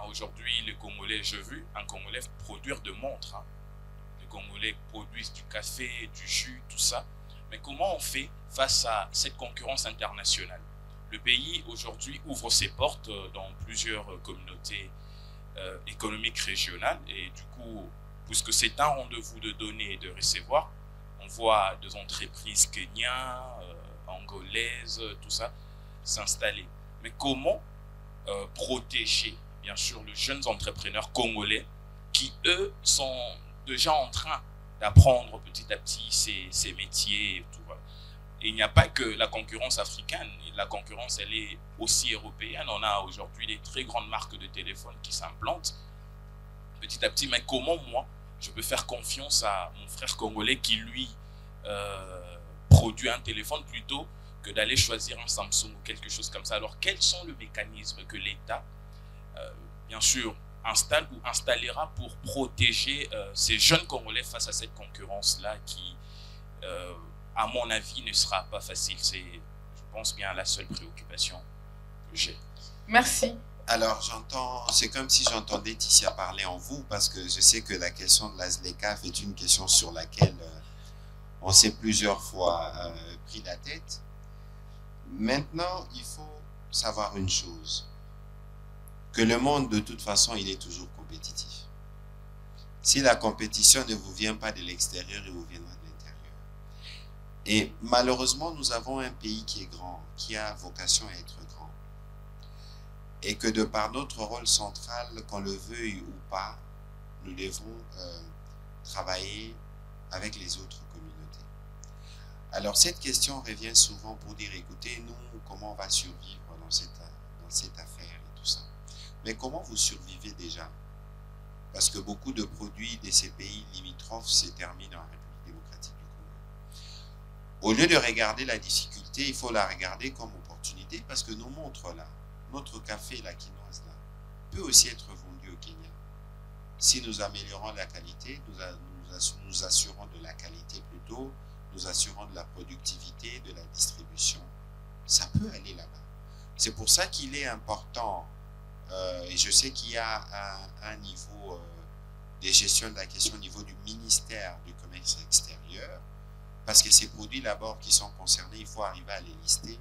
Aujourd'hui, les Congolais, j'ai vu un Congolais produire de montres. Les Congolais produisent du café, du jus, tout ça. Mais comment on fait face à cette concurrence internationale? Le pays, aujourd'hui, ouvre ses portes dans plusieurs communautés économiques régionales. Et du coup, puisque c'est un rendez-vous de donner et de recevoir, on voit des entreprises kenyans, angolaises, tout ça, s'installer. Mais comment protéger, bien sûr, les jeunes entrepreneurs congolais qui, eux, sont déjà en train d'apprendre petit à petit ces métiers et tout. Voilà. Et il n'y a pas que la concurrence africaine, la concurrence, elle est aussi européenne. On a aujourd'hui des très grandes marques de téléphones qui s'implantent petit à petit. Mais comment, moi, je peux faire confiance à mon frère congolais qui, lui, produit un téléphone plutôt que d'aller choisir un Samsung ou quelque chose comme ça? Alors, quels sont les mécanismes que l'État, bien sûr, installe ou installera pour protéger ces jeunes Congolais face à cette concurrence-là qui, à mon avis, ne sera pas facile? C'est, je pense bien, la seule préoccupation que j'ai. Merci. Alors, c'est comme si j'entendais Tissia parler en vous, parce que je sais que la question de la ZLECAF est une question sur laquelle on s'est plusieurs fois pris la tête. Maintenant, il faut savoir une chose, que le monde, de toute façon, il est toujours compétitif. Si la compétition ne vous vient pas de l'extérieur, il vous viendra de l'intérieur. Et malheureusement, nous avons un pays qui est grand, qui a vocation à être grand. Et que de par notre rôle central, qu'on le veuille ou pas, nous devons travailler avec les autres communautés. Alors, cette question revient souvent pour dire, écoutez, nous, comment on va survivre dans cette affaire et tout ça. Mais comment vous survivez déjà? parce que beaucoup de produits de ces pays limitrophes se terminent en République démocratique du Congo. Au lieu de regarder la difficulté, il faut la regarder comme opportunité, parce que nos montres là, notre café, la quinoise là, peut aussi être vendu au Kenya. Si nous améliorons la qualité, nous assurons de la qualité plutôt, nous assurons de la productivité, de la distribution, ça peut aller là-bas. C'est pour ça qu'il est important, et je sais qu'il y a un niveau de gestion de la question au niveau du ministère du Commerce extérieur, parce que ces produits d'abord qui sont concernés, il faut arriver à les lister,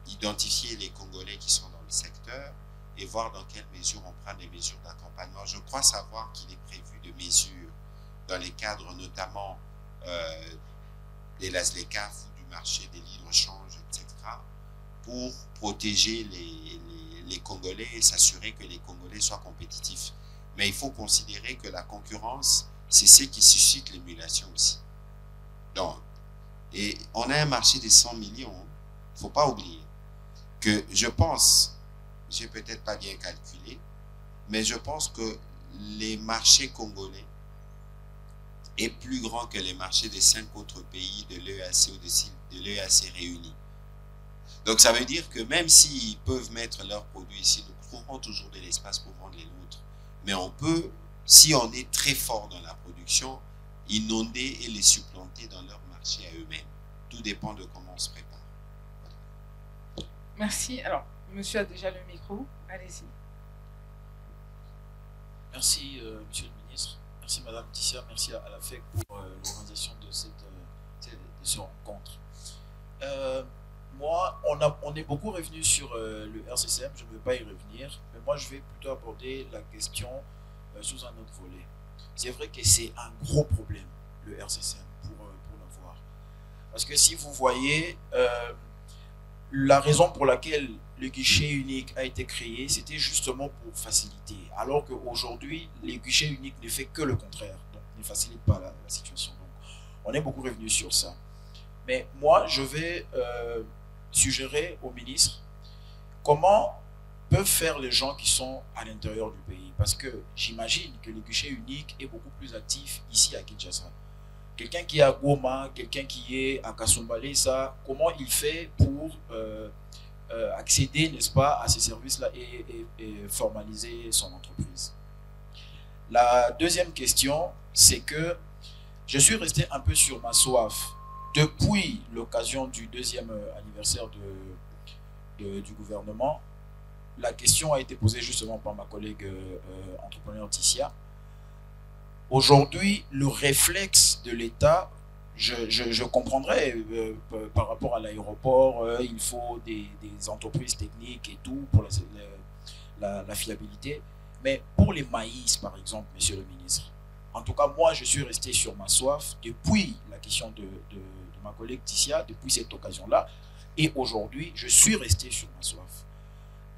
identifier les Congolais qui sont dans le secteur et voir dans quelle mesure on prend des mesures d'accompagnement. Je crois savoir qu'il est prévu de mesures dans les cadres notamment des LASLECAF ou du marché des libre-échanges, etc., pour protéger les Congolais et s'assurer que les Congolais soient compétitifs. Mais il faut considérer que la concurrence, c'est ce qui suscite l'émulation aussi. Donc, et on a un marché de 100 millions, il ne faut pas oublier que je pense, j'ai peut-être pas bien calculé, mais je pense que les marchés congolais est plus grand que les marchés des 5 autres pays de l'EAC ou de l'EAC réunis. Donc ça veut dire que même s'ils peuvent mettre leurs produits ici, nous trouverons toujours de l'espace pour vendre les nôtres. Mais on peut, si on est très fort dans la production, inonder et les supplanter dans leur marché à eux-mêmes. Tout dépend de comment on se prépare. Voilà. Merci. Alors, monsieur a déjà le micro. Allez-y. Merci, monsieur le ministre. Merci, madame Tissia. Merci à la FEC pour l'organisation de ce rencontre. Moi, on est beaucoup revenu sur le RCCM. Je ne veux pas y revenir. Mais moi, je vais plutôt aborder la question sous un autre volet. C'est vrai que c'est un gros problème, le RCCM, pour l'avoir. Parce que si vous voyez, la raison pour laquelle le guichet unique a été créé, c'était justement pour faciliter. Alors qu'aujourd'hui, le guichet unique ne fait que le contraire. Donc, ne facilite pas la situation. Donc, on est beaucoup revenu sur ça. Mais moi, je vais suggérer au ministre comment peuvent faire les gens qui sont à l'intérieur du pays. Parce que j'imagine que le guichet unique est beaucoup plus actif ici à Kinshasa. Quelqu'un qui est à Goma, quelqu'un qui est à Kasumbalesa, comment il fait pour accéder, n'est-ce pas, à ces services-là et formaliser son entreprise. La deuxième question, c'est que je suis resté un peu sur ma soif depuis l'occasion du 2e anniversaire du gouvernement. La question a été posée justement par ma collègue entrepreneur Tissia. Aujourd'hui, le réflexe de l'État, je comprendrais par rapport à l'aéroport, il faut des entreprises techniques et tout pour la fiabilité. Mais pour les maïs, par exemple, monsieur le ministre, en tout cas, moi, je suis resté sur ma soif depuis la question de ma collègue Tissia, depuis cette occasion-là. Et aujourd'hui, je suis resté sur ma soif.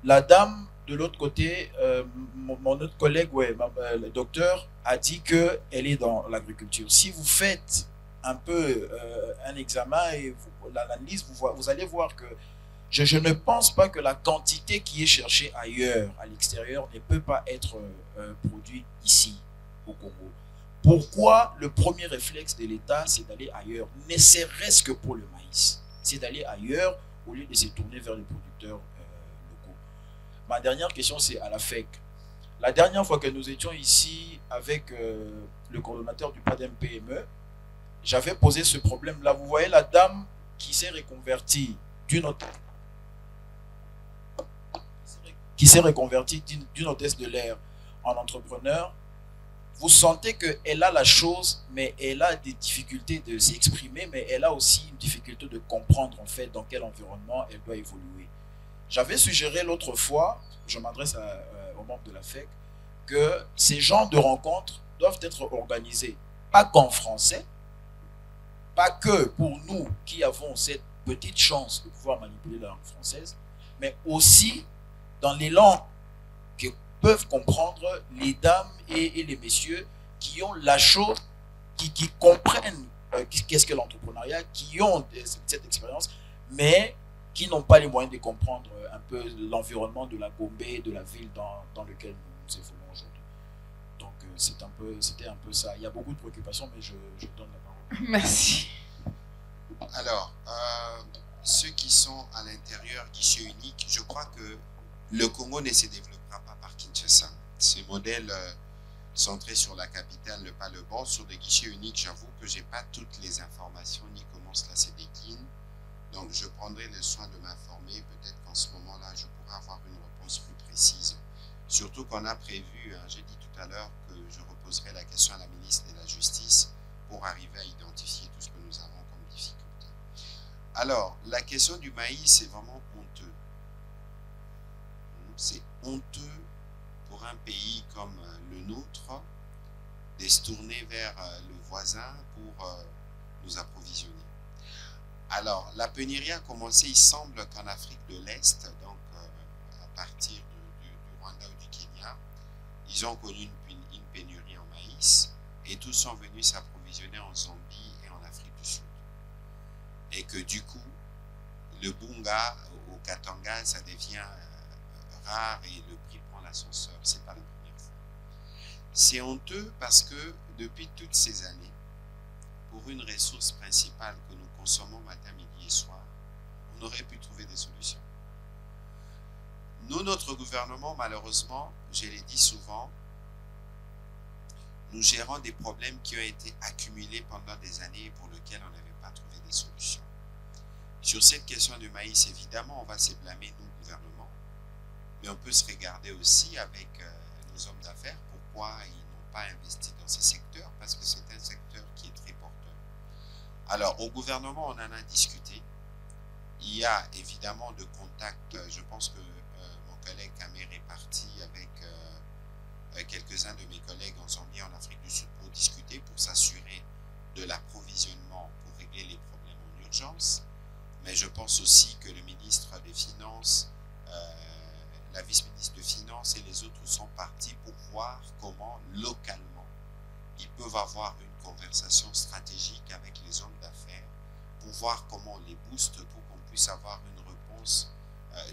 La dame de l'autre côté, mon autre collègue, le docteur, a dit qu'elle est dans l'agriculture. Si vous faites un peu un examen et l'analyse, vous allez voir que je ne pense pas que la quantité qui est cherchée ailleurs, à l'extérieur, ne peut pas être produite ici, au Congo. Pourquoi le premier réflexe de l'État, c'est d'aller ailleurs, ne serait-ce que pour le maïs. C'est d'aller ailleurs au lieu de se tourner vers les producteurs locaux. Ma dernière question, c'est à la FEC. La dernière fois que nous étions ici avec le coordonnateur du PADEM-PME, j'avais posé ce problème-là. Vous voyez la dame qui s'est reconvertie d'une hôtesse de l'air en entrepreneur. Vous sentez qu'elle a la chose, mais elle a des difficultés de s'exprimer, mais elle a aussi une difficulté de comprendre en fait dans quel environnement elle doit évoluer. J'avais suggéré l'autre fois, je m'adresse aux membres de la FEC, que ces genres de rencontres doivent être organisés, pas qu'en français, pas que pour nous qui avons cette petite chance de pouvoir manipuler la langue française, mais aussi dans les langues que peuvent comprendre les dames et les messieurs qui ont la chose, qui comprennent qu'est-ce que l'entrepreneuriat, qui ont cette expérience, mais qui n'ont pas les moyens de comprendre un peu l'environnement de la Gombe, de la ville dans lequel nous évoluons aujourd'hui. un peu ça. Il y a beaucoup de préoccupations, mais je donne la parole. Merci. Alors, ceux qui sont à l'intérieur, guichet unique, je crois que le Congo ne se développera pas par Kinshasa. Ces modèles centrés sur la capitale, le pas le bon, sur des guichets uniques, j'avoue que je n'ai pas toutes les informations ni comment cela se décline. Donc, je prendrai le soin de m'informer. Peut-être qu'en ce moment-là, je pourrai avoir une réponse plus précise. Surtout qu'on a prévu, j'ai dit tout à l'heure que je reposerai la question à la ministre de la Justice pour arriver à identifier tout ce que nous avons comme difficulté. Alors, la question du maïs, c'est vraiment honteux. C'est honteux pour un pays comme le nôtre de se tourner vers le voisin pour nous approvisionner. Alors, la pénurie a commencé, il semble qu'en Afrique de l'Est, donc à partir du Rwanda ou du Kenya, ils ont connu une pénurie en maïs et tous sont venus s'approvisionner en Zambie et en Afrique du Sud. Et que du coup, le bunga au Katanga, ça devient rare et le prix prend l'ascenseur. Ce n'est pas la première fois. C'est honteux parce que depuis toutes ces années, pour une ressource principale que nous consommons matin, midi et soir, on aurait pu trouver des solutions. Nous, notre gouvernement, malheureusement, je l'ai dit souvent, nous gérons des problèmes qui ont été accumulés pendant des années et pour lesquels on n'avait pas trouvé des solutions. Sur cette question du maïs, évidemment, on va se blâmer, nous, gouvernement, mais on peut se regarder aussi avec nos hommes d'affaires, pourquoi ils n'ont pas investi dans ces secteurs, parce que c'est un secteur qui est très porteur. Alors, au gouvernement, on en a discuté. Il y a évidemment de contacts. Je pense que mon collègue Kamer est parti avec quelques-uns de mes collègues en Zambie et en Afrique du Sud pour discuter, pour s'assurer de l'approvisionnement, pour régler les problèmes en urgence. Mais je pense aussi que le ministre des Finances, la vice-ministre de Finances et les autres sont partis pour voir comment, localement, ils peuvent avoir une conversation stratégique avec les hommes d'affaires pour voir comment on les booste pour qu'on puisse avoir une réponse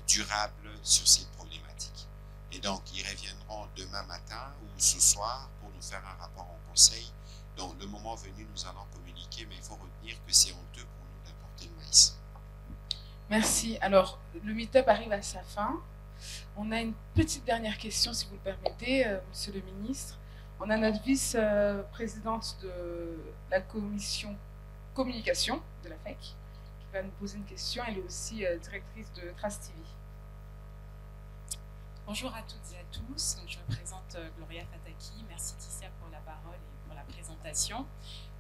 durable sur ces problématiques. Et donc, ils reviendront demain matin ou ce soir pour nous faire un rapport en conseil. Donc, le moment venu, nous allons communiquer, mais il faut retenir que c'est honteux pour nous d'importer le maïs. Merci. Alors, le meet-up arrive à sa fin. On a une petite dernière question, si vous le permettez, Monsieur le Ministre. On a notre vice-présidente de la commission communication de la FEC qui va nous poser une question. Elle est aussi directrice de Trace TV. Bonjour à toutes et à tous. Donc, je me présente Gloria Fataki. Merci Tissia pour la parole et pour la présentation.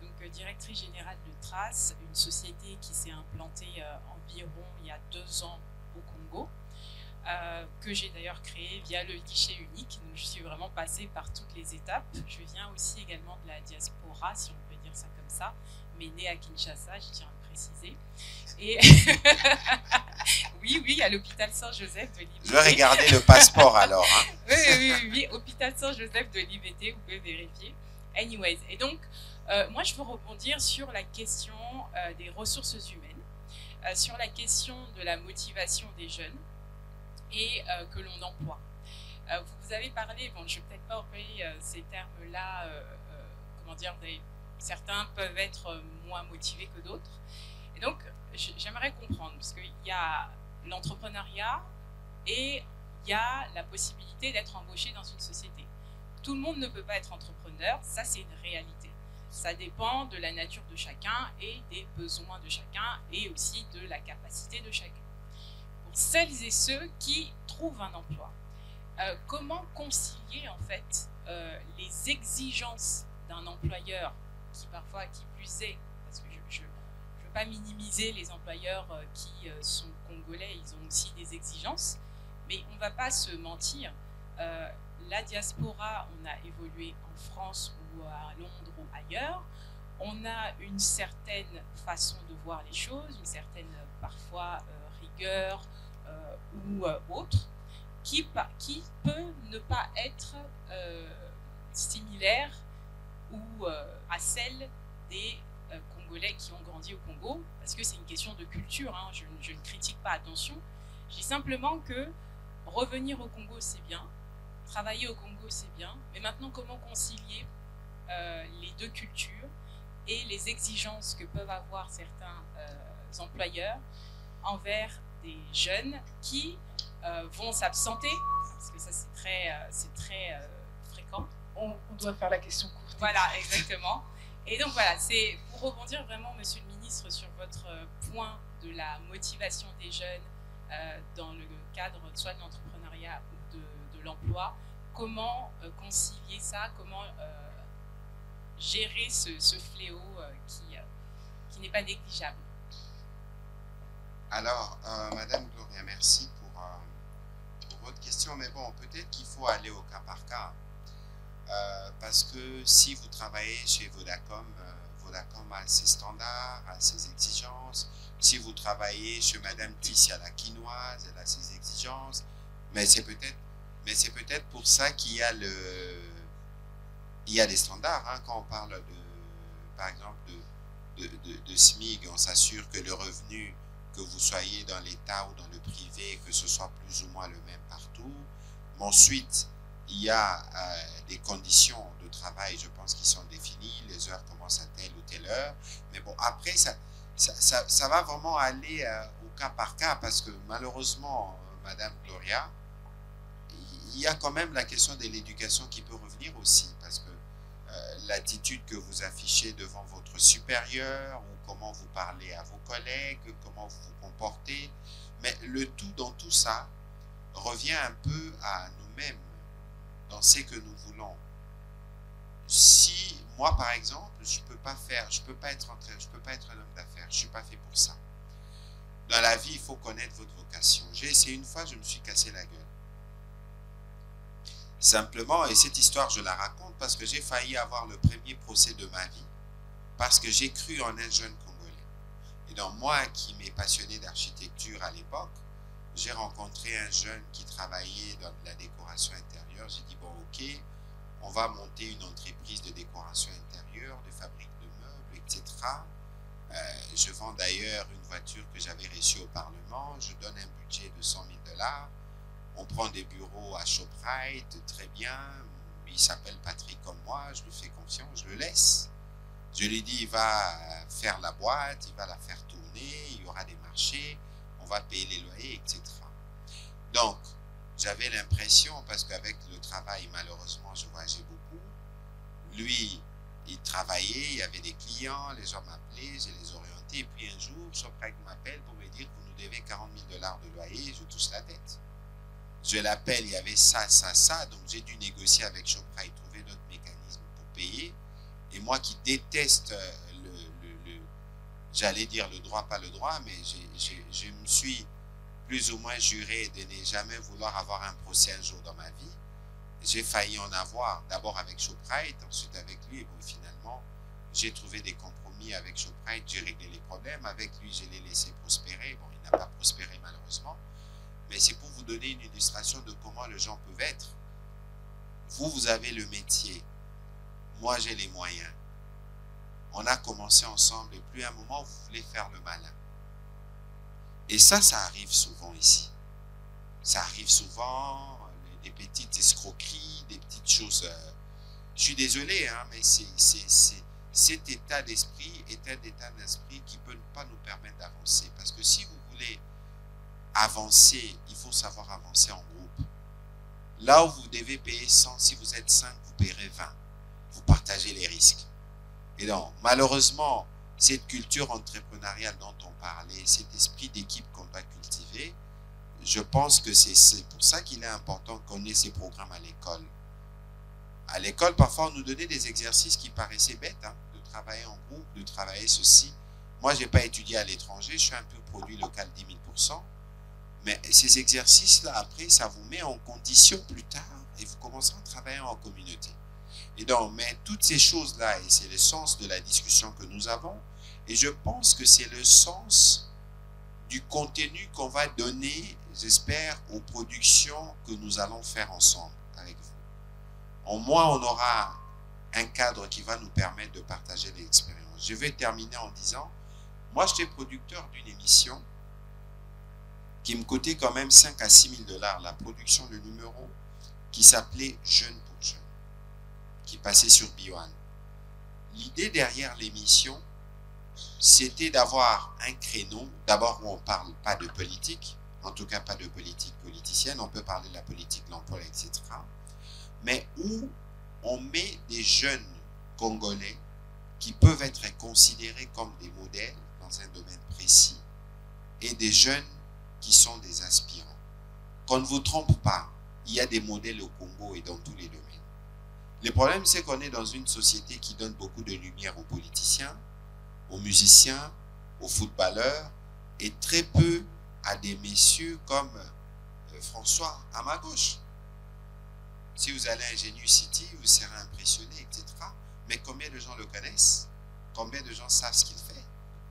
Donc, directrice générale de Trace, une société qui s'est implantée environ il y a 2 ans au Congo. Que j'ai d'ailleurs créé via le guichet unique. Donc, je suis vraiment passée par toutes les étapes. Je viens aussi également de la diaspora, si on peut dire ça comme ça, mais née à Kinshasa, je tiens à le préciser. Et oui, à l'hôpital Saint-Joseph de l'IBT. Je vais regarder le passeport alors. Hein. Oui, hôpital Saint-Joseph de l'IBT, vous pouvez vérifier. Anyways, et donc, moi je veux rebondir sur la question des ressources humaines, sur la question de la motivation des jeunes, et que l'on emploie. Vous avez parlé, bon, je ne vais peut-être pas employer ces termes-là, comment dire, certains peuvent être moins motivés que d'autres. Et donc, j'aimerais comprendre, parce qu'il y a l'entrepreneuriat et il y a la possibilité d'être embauché dans une société. Tout le monde ne peut pas être entrepreneur, ça c'est une réalité. Ça dépend de la nature de chacun et des besoins de chacun et aussi de la capacité de chacun. Celles et ceux qui trouvent un emploi. Comment concilier en fait les exigences d'un employeur qui parfois, qui plus est, parce que je ne veux pas minimiser les employeurs qui sont congolais, ils ont aussi des exigences, mais on ne va pas se mentir, la diaspora, on a évolué en France ou à Londres ou ailleurs, on a une certaine façon de voir les choses, une certaine parfois rigueur, ou autre, qui peut ne pas être similaire ou à celle des Congolais qui ont grandi au Congo, parce que c'est une question de culture, hein, je ne critique pas, attention. Je dis simplement que revenir au Congo, c'est bien, travailler au Congo, c'est bien, mais maintenant, comment concilier les deux cultures et les exigences que peuvent avoir certains employeurs envers des jeunes qui vont s'absenter, parce que ça c'est très fréquent. On doit faire la question courte. Voilà, exactement. Et donc voilà, c'est pour rebondir vraiment, Monsieur le Ministre, sur votre point de la motivation des jeunes dans le cadre soit de l'entrepreneuriat ou de l'emploi, comment concilier ça, comment gérer ce fléau qui n'est pas négligeable. Alors, Madame Gloria, merci pour votre question, mais bon, peut-être qu'il faut aller au cas par cas. Parce que si vous travaillez chez Vodacom, Vodacom a ses standards, a ses exigences. Si vous travaillez chez Madame Ticia la quinoise, elle a ses exigences. Mais c'est peut-être pour ça qu'il y a des standards. Hein, quand on parle par exemple de SMIC, on s'assure que le revenu, que vous soyez dans l'État ou dans le privé, que ce soit plus ou moins le même partout. Mais ensuite, il y a des conditions de travail, je pense, qui sont définies. Les heures commencent à telle ou telle heure. Mais bon, après, ça va vraiment aller au cas par cas parce que malheureusement, Madame Gloria, il y a quand même la question de l'éducation qui peut revenir aussi parce que l'attitude que vous affichez devant votre supérieur ou comment vous parlez à vos collègues, comment vous vous comportez, mais le tout dans tout ça revient un peu à nous-mêmes dans ce que nous voulons. Si moi par exemple, je peux pas être un homme d'affaires, je suis pas fait pour ça. Dans la vie, il faut connaître votre vocation. J'ai essayé une fois, je me suis cassé la gueule. Simplement, et cette histoire, je la raconte parce que j'ai failli avoir le premier procès de ma vie parce que j'ai cru en un jeune Congolais. Et donc moi qui m'ai passionné d'architecture à l'époque, j'ai rencontré un jeune qui travaillait dans la décoration intérieure. J'ai dit, bon, ok, on va monter une entreprise de décoration intérieure, de fabrique de meubles, etc. Je vends d'ailleurs une voiture que j'avais reçue au Parlement. Je donne un budget de 100 000 $. On prend des bureaux à Shoprite, très bien. Il s'appelle Patrick comme moi, je lui fais confiance, je le laisse. Je lui dis, il va faire la boîte, il va la faire tourner, il y aura des marchés, on va payer les loyers, etc. Donc, j'avais l'impression, parce qu'avec le travail, malheureusement, je voyageais beaucoup. Lui, il travaillait, il y avait des clients, les gens m'appelaient, je les orientais. Et puis un jour, Shoprite m'appelle pour me dire que vous nous devez 40 000 $ de loyer, je touche la tête. Je l'appelle, il y avait ça, donc j'ai dû négocier avec Shoprite, trouver d'autres mécanismes pour payer. Et moi qui déteste j'allais dire le droit, pas le droit, mais je me suis plus ou moins juré de ne jamais vouloir avoir un procès un jour dans ma vie. J'ai failli en avoir, d'abord avec Shoprite, ensuite avec lui, et bon, finalement, j'ai trouvé des compromis avec Shoprite, j'ai réglé les problèmes, avec lui, je l'ai laissé prospérer, bon, il n'a pas prospéré malheureusement, mais c'est pour vous donner une illustration de comment les gens peuvent être. Vous avez le métier, moi j'ai les moyens. On a commencé ensemble et plus à un moment, vous voulez faire le malin. Et ça arrive souvent ici. Ça arrive souvent, des petites escroqueries, des petites choses. Je suis désolé, hein, mais cet état d'esprit est un état d'esprit qui ne peut pas nous permettre d'avancer. Parce que si vous voulez avancer, il faut savoir avancer en groupe. Là où vous devez payer 100, si vous êtes 5, vous paierez 20. Vous partagez les risques. Et donc, malheureusement, cette culture entrepreneuriale dont on parlait, cet esprit d'équipe qu'on doit cultiver, je pense que c'est pour ça qu'il est important qu'on ait ces programmes à l'école. À l'école, parfois, on nous donnait des exercices qui paraissaient bêtes, hein, de travailler en groupe, de travailler ceci. Moi, je n'ai pas étudié à l'étranger, je suis un peu produit local 10 000%. Mais ces exercices-là, après, ça vous met en condition plus tard et vous commencez à travailler en communauté. Et donc, mais toutes ces choses-là, et c'est le sens de la discussion que nous avons, et je pense que c'est le sens du contenu qu'on va donner, j'espère, aux productions que nous allons faire ensemble avec vous. Au moins, on aura un cadre qui va nous permettre de partager l'expérience. Je vais terminer en disant, moi, j'étais producteur d'une émission qui me coûtait quand même 5 à 6 000 $, la production, le numéro, qui s'appelait Jeune pour Jeune, qui passait sur B1. l'idée derrière l'émission, c'était d'avoir un créneau, d'abord où on ne parle pas de politique, en tout cas pas de politique politicienne, on peut parler de la politique, l'emploi, etc. Mais où on met des jeunes Congolais qui peuvent être considérés comme des modèles dans un domaine précis et des jeunes qui sont des aspirants. Qu'on ne vous trompe pas, il y a des modèles au Congo et dans tous les domaines. Le problème, c'est qu'on est dans une société qui donne beaucoup de lumière aux politiciens, aux musiciens, aux footballeurs et très peu à des messieurs comme François à ma gauche. Si vous allez à Ingenieux City, vous serez impressionné, etc. Mais combien de gens le connaissent? Combien de gens savent ce qu'il fait?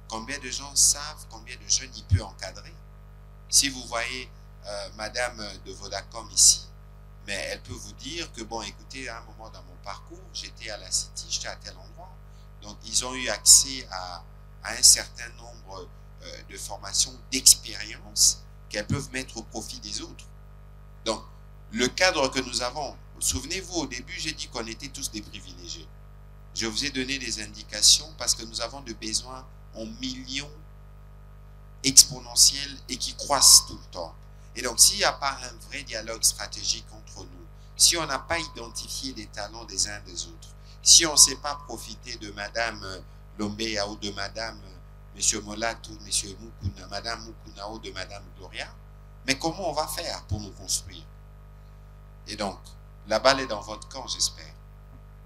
Combien de gens savent combien de jeunes il peut encadrer? Si vous voyez Madame de Vodacom ici, mais elle peut vous dire que, bon, écoutez, à un moment dans mon parcours, j'étais à la City, j'étais à tel endroit. Donc, ils ont eu accès à un certain nombre de formations, d'expériences qu'elles peuvent mettre au profit des autres. Donc, le cadre que nous avons, souvenez-vous, au début, j'ai dit qu'on était tous des privilégiés. Je vous ai donné des indications parce que nous avons des besoins en millions exponentiels et qui croissent tout le temps. Et donc, s'il n'y a pas un vrai dialogue stratégique entre nous, si on n'a pas identifié les talents des uns des autres, si on ne sait pas profiter de Madame Lombea ou de Madame Monsieur Molat ou Monsieur Mukuna, Madame Mukuna ou de Madame Gloria, mais comment on va faire pour nous construire? Et donc, la balle est dans votre camp, j'espère.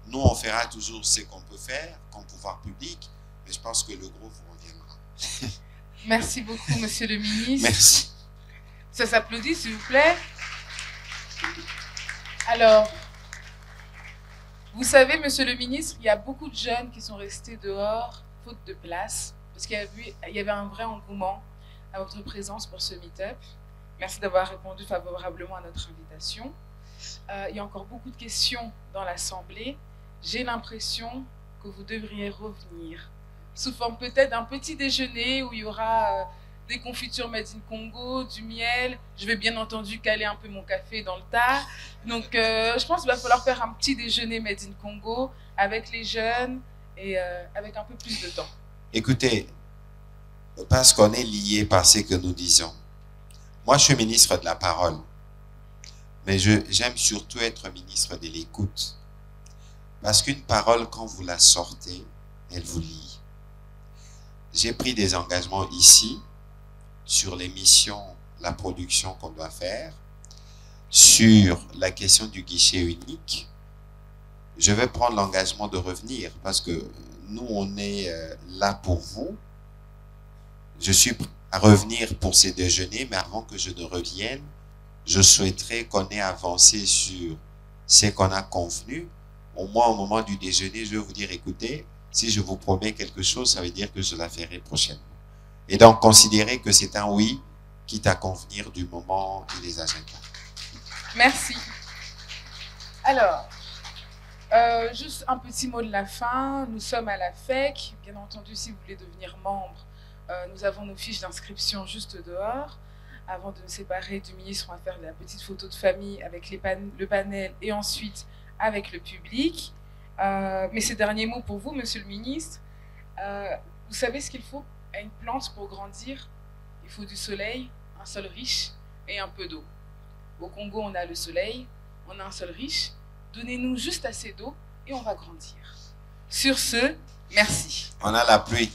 Nous, on fera toujours ce qu'on peut faire comme pouvoir public, mais je pense que le gros vous reviendra. Merci beaucoup, Monsieur le ministre. Merci. Ça s'applaudit, s'il vous plaît. Alors, vous savez, Monsieur le ministre, il y a beaucoup de jeunes qui sont restés dehors, faute de place, parce qu'il y avait un vrai engouement à votre présence pour ce meet-up. Merci d'avoir répondu favorablement à notre invitation. Il y a encore beaucoup de questions dans l'Assemblée. J'ai l'impression que vous devriez revenir, sous forme peut-être d'un petit déjeuner où il y aura des confitures made in Congo, du miel. Je vais bien entendu caler un peu mon café dans le tas. Donc, je pense qu'il va falloir faire un petit déjeuner made in Congo avec les jeunes et avec un peu plus de temps. Écoutez, parce qu'on est liés par ce que nous disons. Moi, je suis ministre de la parole. Mais j'aime surtout être ministre de l'écoute. Parce qu'une parole, quand vous la sortez, elle vous lie. J'ai pris des engagements ici sur les missions, la production qu'on doit faire, sur la question du guichet unique. Je vais prendre l'engagement de revenir parce que nous, on est là pour vous. Je suis prêt à revenir pour ces déjeuners, mais avant que je ne revienne, je souhaiterais qu'on ait avancé sur ce qu'on a convenu. Au moins, au moment du déjeuner, je vais vous dire, écoutez, si je vous promets quelque chose, ça veut dire que je la ferai prochainement. Et donc, considérez que c'est un oui, quitte à convenir du moment et des agendas. Merci. Alors, juste un petit mot de la fin. Nous sommes à la FEC. Bien entendu, si vous voulez devenir membre, nous avons nos fiches d'inscription juste dehors. Avant de nous séparer du ministre, on va faire de la petite photo de famille avec le panel et ensuite avec le public. Mais ces derniers mots pour vous, Monsieur le ministre. Vous savez ce qu'il faut à une plante pour grandir? Il faut du soleil, un sol riche et un peu d'eau. Au Congo, on a le soleil, on a un sol riche. Donnez-nous juste assez d'eau et on va grandir. Sur ce, merci. On a la pluie.